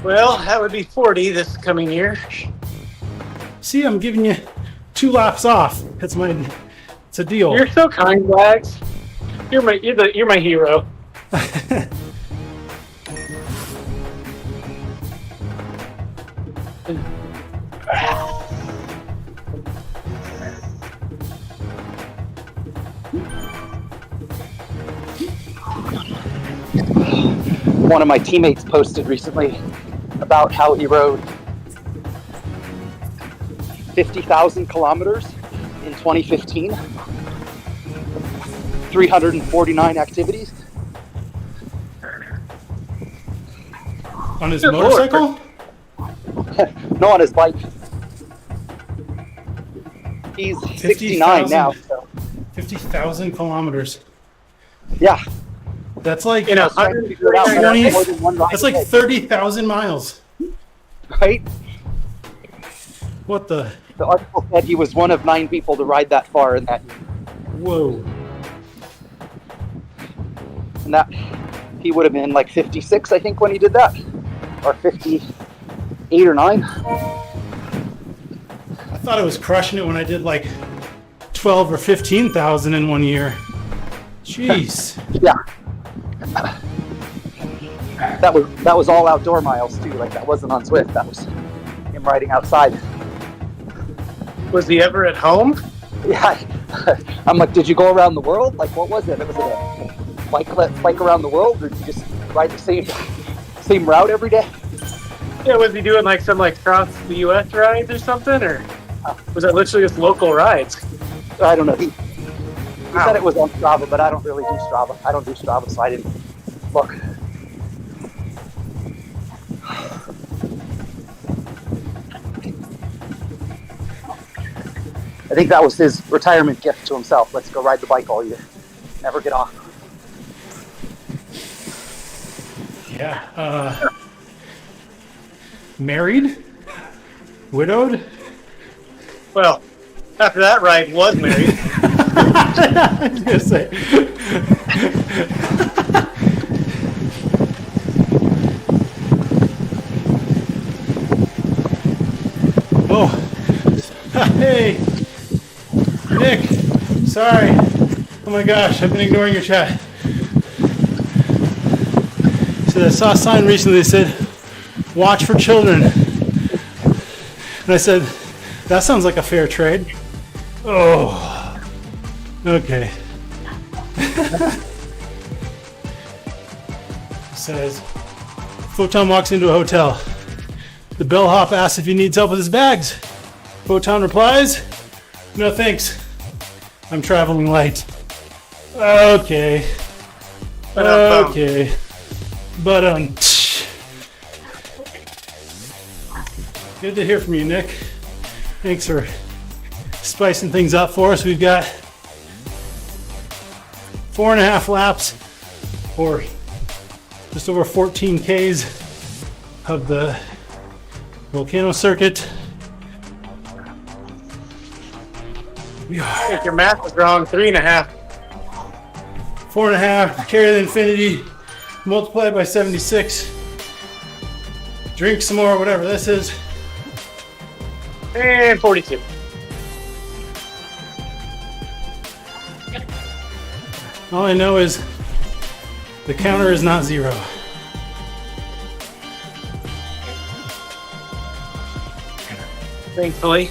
Well, that would be 40 this coming year. See, I'm giving you 2 laps off. It's a deal. You're so kind, Wagz. You're my hero. One of my teammates posted recently about how he rode 50,000 kilometers in 2015, 349 activities. On his Good motorcycle? No, on his bike. He's 69 now. So. 50,000 kilometers. Yeah. That's like You know, Trying to figure it out, but 20 that's more than one ride that's a like day, 30,000 miles. right? What the? The article said he was one of 9 people to ride that far in that year. Whoa. And that he would have been like 56, I think, when he did that, or 58 or 9. I thought I was crushing it when I did like 12 or 15,000 in 1 year. Jeez. Yeah. That was all outdoor miles too. Like that wasn't on Zwift. That was him riding outside. Was he ever at home? Yeah. I'm like, did you go around the world? Like, what was it? Was it a bike around the world, or did you just ride the same route every day? Yeah, was he doing like some like cross the U.S. rides or something, or was that literally just local rides? I don't know. He said it was on Strava, but I don't really do Strava. I don't do Strava, so I didn't look. I think that was his retirement gift to himself. Let's go ride the bike all year. Never get off. Yeah. Married? Widowed? Well, after that ride, was married. I was gonna say. Oh. Hey. Nick. Sorry. Oh my gosh, I've been ignoring your chat. So I saw a sign recently that said, "Watch for children." And I said, that sounds like a fair trade. Oh, okay. Says, Photon walks into a hotel. The bellhop asks if he needs help with his bags. Photon replies, "No thanks. I'm traveling light." Okay. Okay. But good to hear from you, Nick. Thanks for spicing things up for us. We've got 4.5 laps, or just over 14 Ks of the volcano circuit. I think your math was wrong. 3.5. 4.5, carry the infinity, multiply by 76. Drink some more, whatever this is. And 42. All I know is the counter is not 0. Thankfully.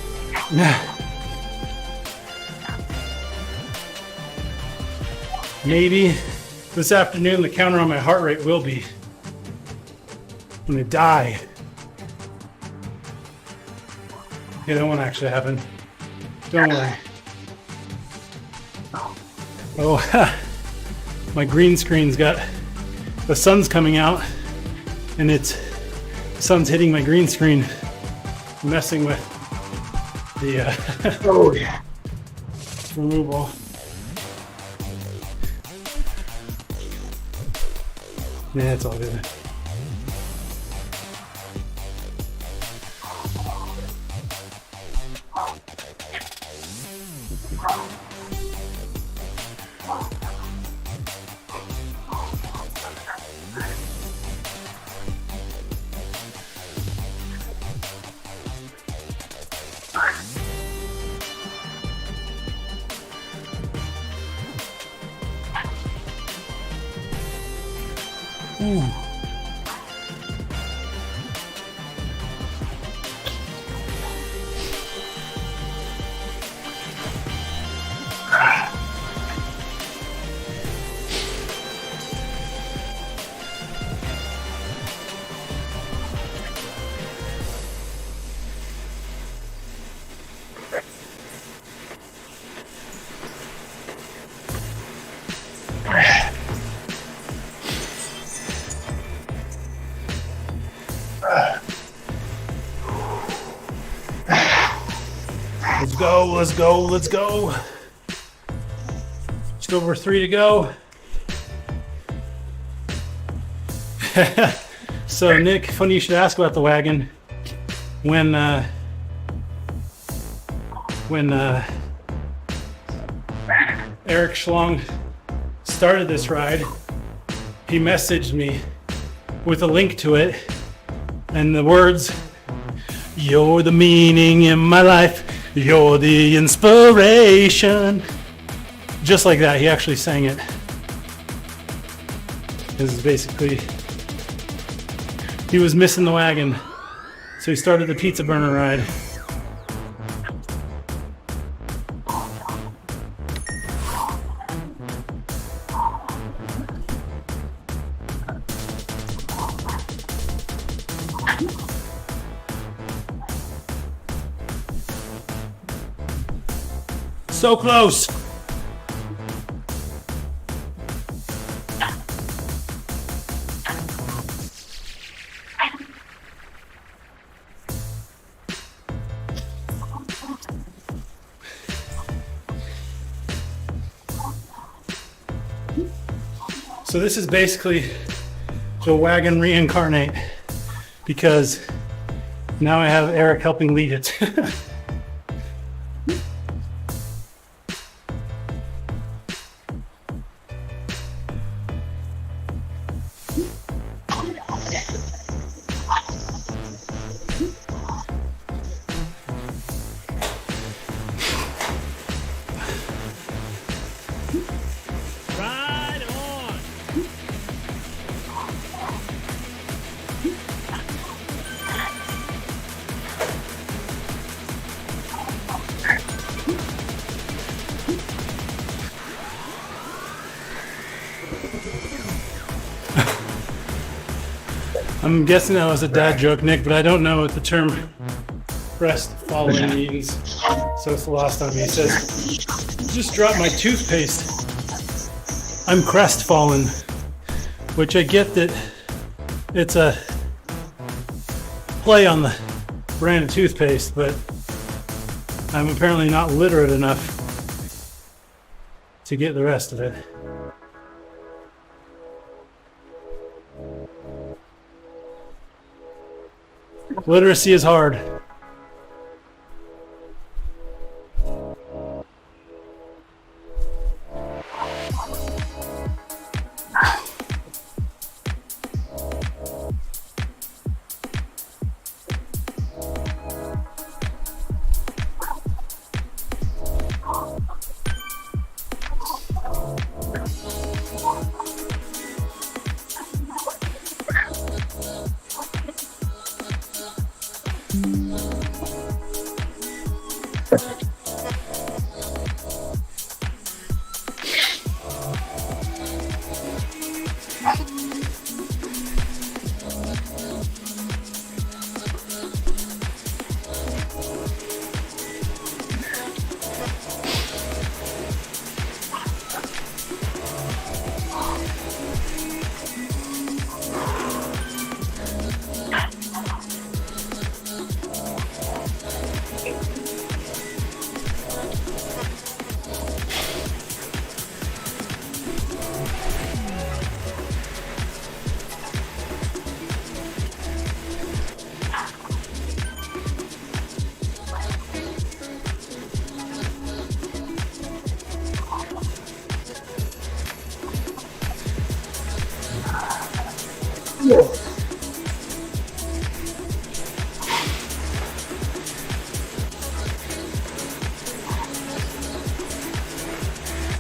Maybe this afternoon the counter on my heart rate will be. I'm gonna die. Yeah, that won't actually happen. Don't worry. Oh, my green screen's got, the sun's coming out and the sun's hitting my green screen, messing with the removal. Yeah, it's all good. Ooh. Let's go. Just over 3 to go. So Nick, funny you should ask about the wagon. When Eric Schlong started this ride, he messaged me with a link to it and the words, "You're the meaning in my life. You're the inspiration. Just like that, he actually sang it. This is basically, he was missing the wagon, so he started the pizza burner ride. So close. So this is basically the wagon reincarnate, because now I have Eric helping lead it. Ride on. I'm guessing that was a dad joke, Nick, but I don't know what the term crestfallen means, so it's lost on me. It says, just dropped my toothpaste. I'm crestfallen, which I get that it's a play on the brand of toothpaste, but I'm apparently not literate enough to get the rest of it. Literacy is hard.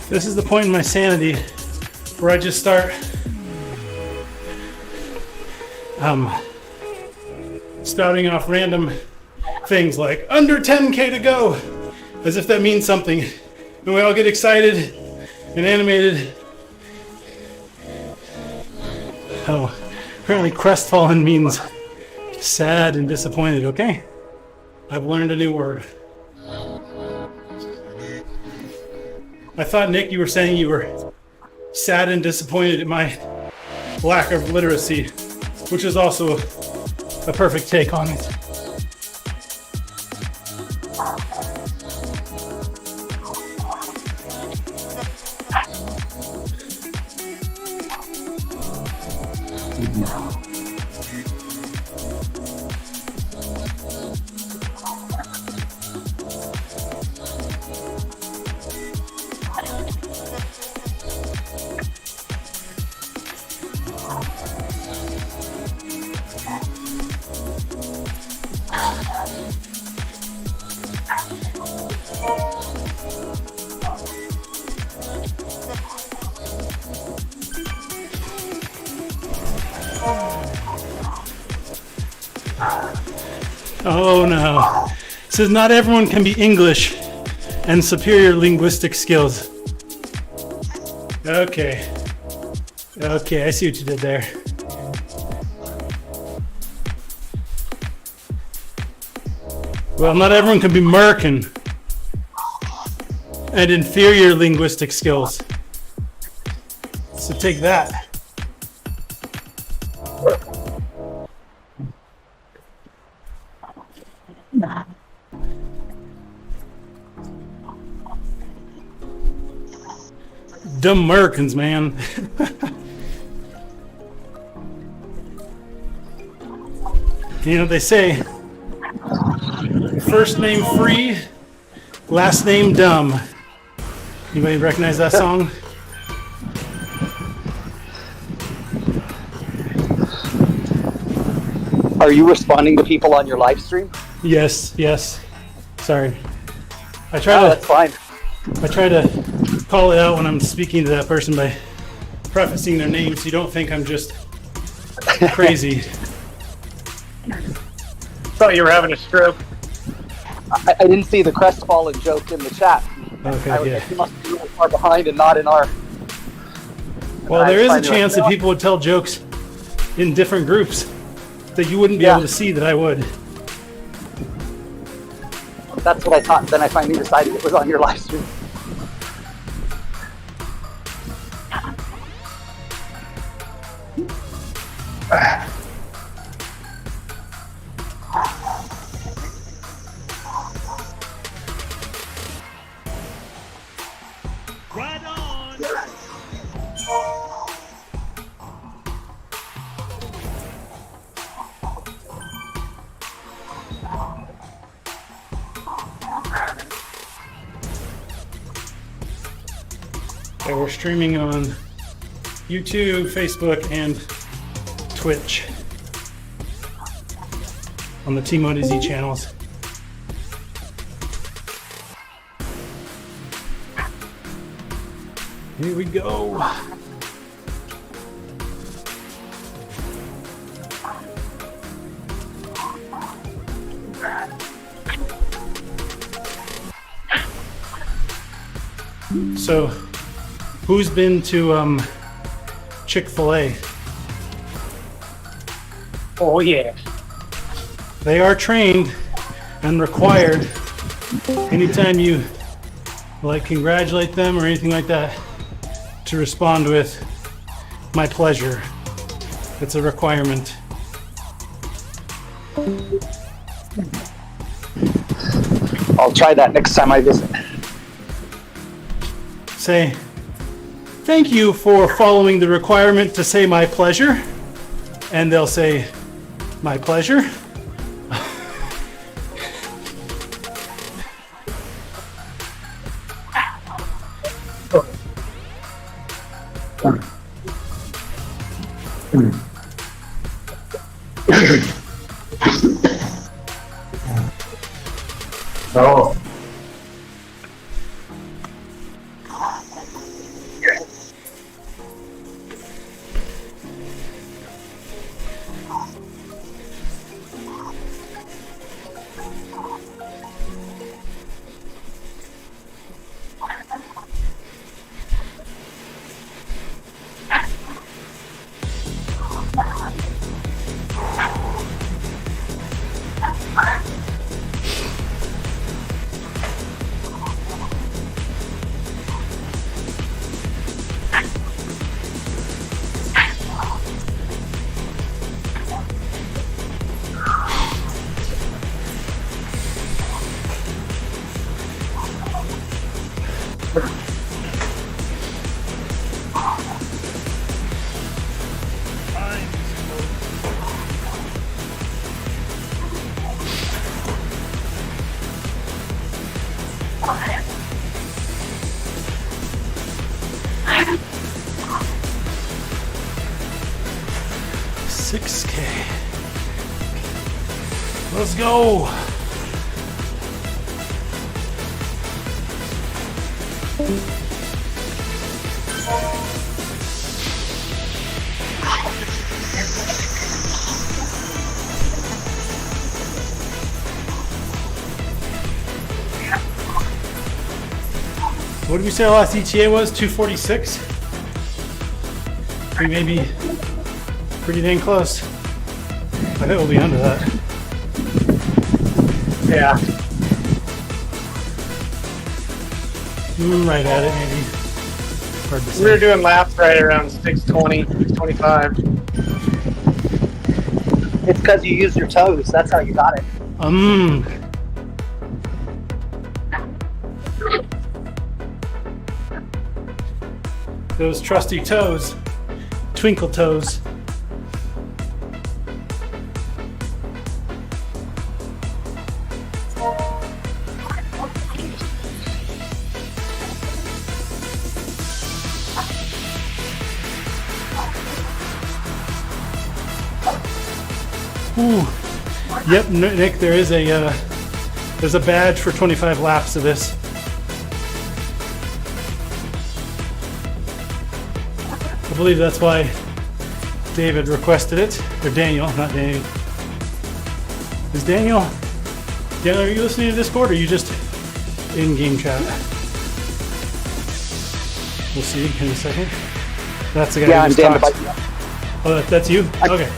This is the point in my sanity where I just start spouting off random things like under 10K to go, as if that means something. And we all get excited and animated. Oh, apparently crestfallen means sad and disappointed, okay? I've learned a new word. I thought, Nick, you were saying you were sad and disappointed at my lack of literacy, which is also a perfect take on it. Oh no. It says not everyone can be English and superior linguistic skills. Okay. Okay, I see what you did there. Well, not everyone can be American and inferior linguistic skills. So take that. Dumb Americans, man. You know, they say first name free, last name dumb. Anybody recognize that song? Are you responding to people on your live stream? Yes, yes. Sorry. I Oh, try that's fine. to call it out when I'm speaking to that person by prefacing their name so you don't think I'm just crazy. Thought you were having a stroke. I didn't see the crestfallen joke in the chat. Okay, yeah. You must be really far behind and not in our. Well, there is a find it chance like, that people would tell jokes in different groups that you wouldn't be Yeah. able to see that I would. That's what I thought. Then I finally decided it was on your live stream. Right on. Okay, we're streaming on YouTube, Facebook, and Twitch on the TeamODZ channels. Here we go. So, who's been to Chick-fil-A? Oh yeah. They are trained and required anytime you like congratulate them or anything like that to respond with my pleasure. It's a requirement. I'll try that next time I visit. Say, thank you for following the requirement to say my pleasure. And they'll say, my pleasure. Oh. Let's go. What did we say our last ETA was? 246? We may be pretty dang close. I bet we'll be under that. Yeah. Right at it, maybe. Hard to We were say. doing laps right around 620, 625. It's because you used your toes. That's how you got it. Those trusty toes. Twinkle toes. Ooh. Yep, Nick, there's a badge for 25 laps of this. I believe that's why David requested it, or Daniel, not Daniel. Is Daniel, are you listening to Discord, or are you just in game chat? We'll see in a second. That's the guy Yeah, who I'm just Dan to talks. bite you up. Oh, that's you? Okay.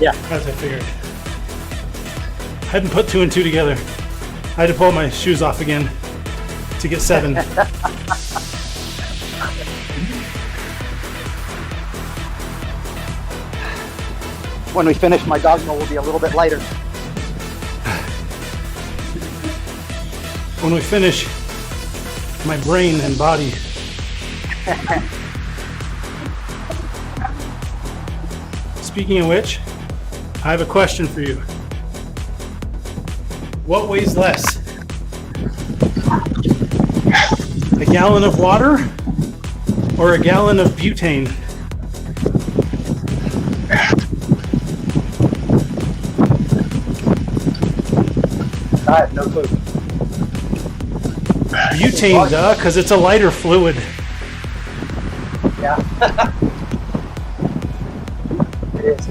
Yeah. As I figured. Hadn't put 2 and 2 together. I had to pull my shoes off again to get 7. When we finish, my dogma will be a little bit lighter. When we finish, my brain and body. Speaking of which, I have a question for you. What weighs less? A gallon of water or a gallon of butane? I have no clue. Butane, duh, because it's a lighter fluid. Yeah. It is.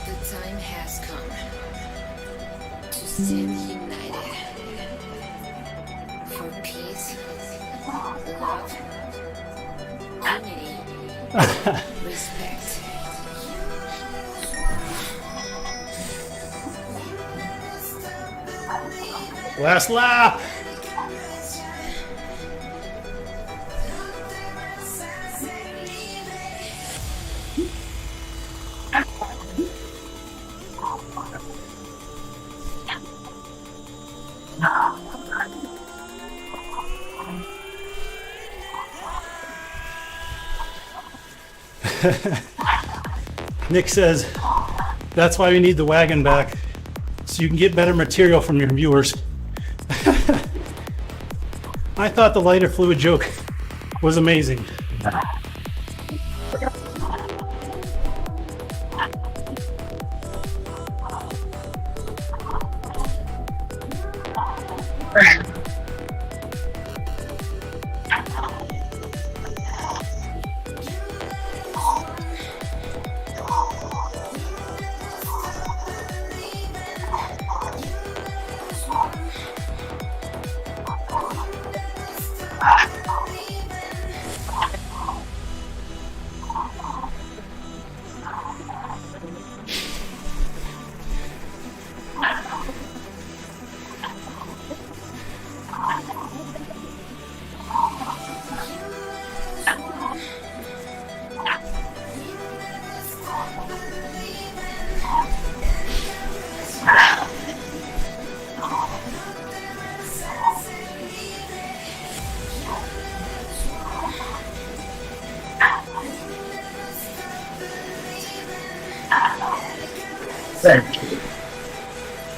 The time has come to stand united for peace, love, unity, respect. Last lap. Nick says, that's why we need the wagon back, so you can get better material from your viewers. I thought the lighter fluid joke was amazing.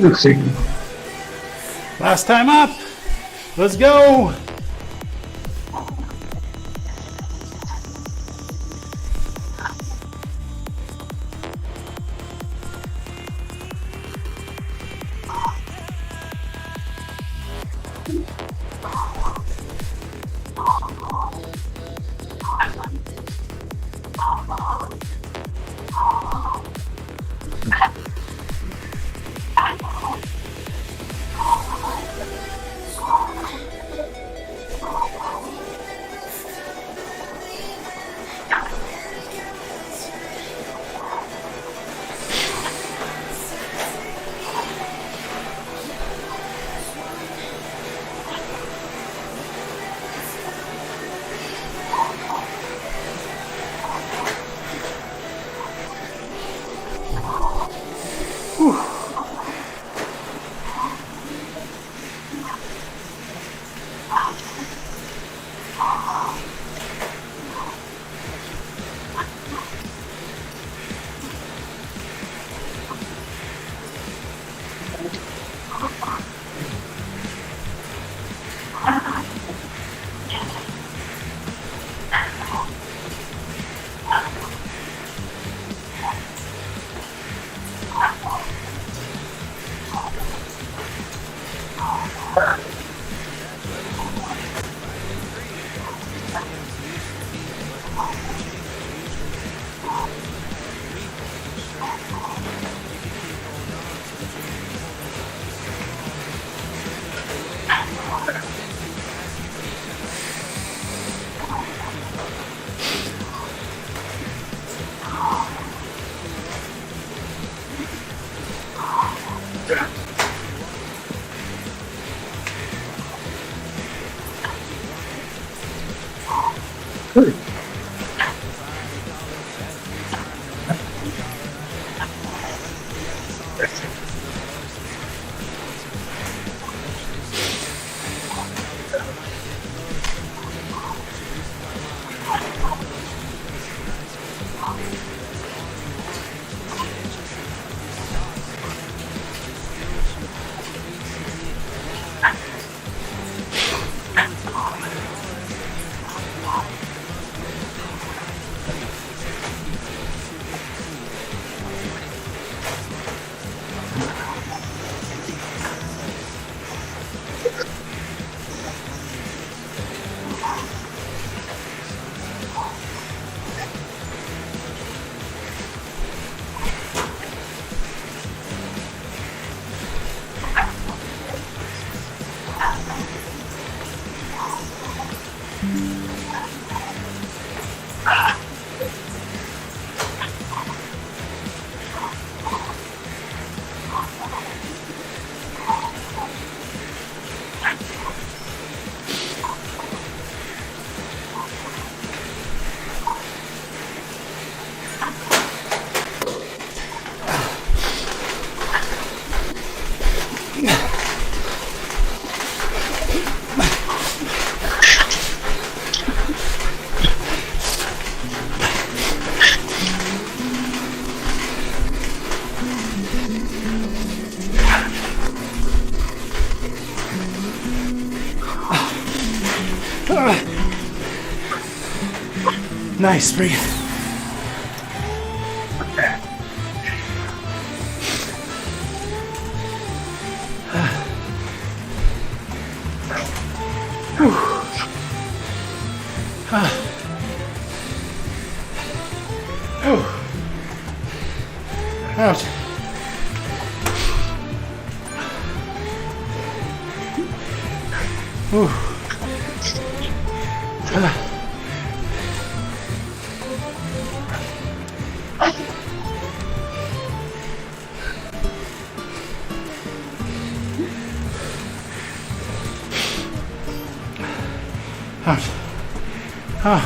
Let's see. Last time up. Let's go. Nice, breathe. Out. Ooh. Out. Ah.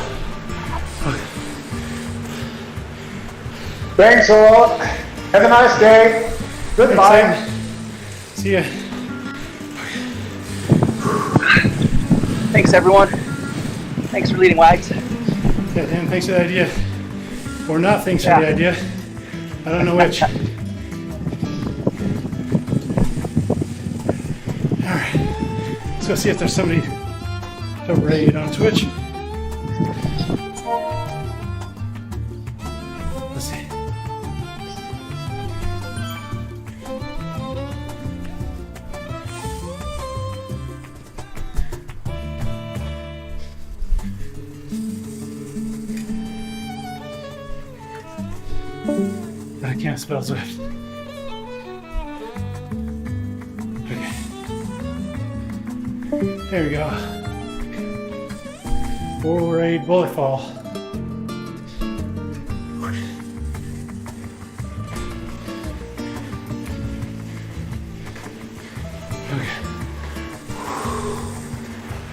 Thanks all. Have a nice day. Goodbye. See ya. Thanks, everyone. Thanks for leading Wagz. Yeah, Dan, thanks for the idea. Or not thanks for the idea. I don't know which. Alright. Let's go see if there's somebody to raid on Twitch. Let's see. I can't spell Zwift. Okay. There we go. Full raid bullet fall. Okay.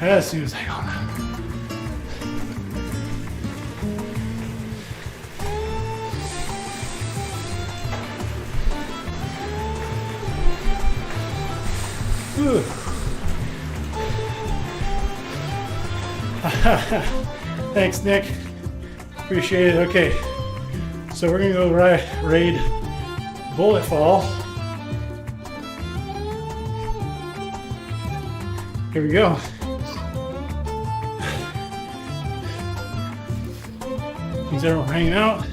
As soon as I go now. Whew. Thanks, Nick. Appreciate it. Okay, so we're gonna go raid Bullet Fall. Here we go. Thanks everyone for hanging out.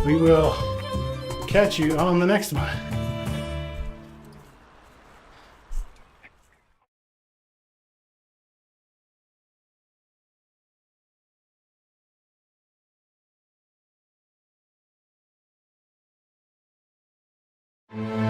We will catch you on the next one. You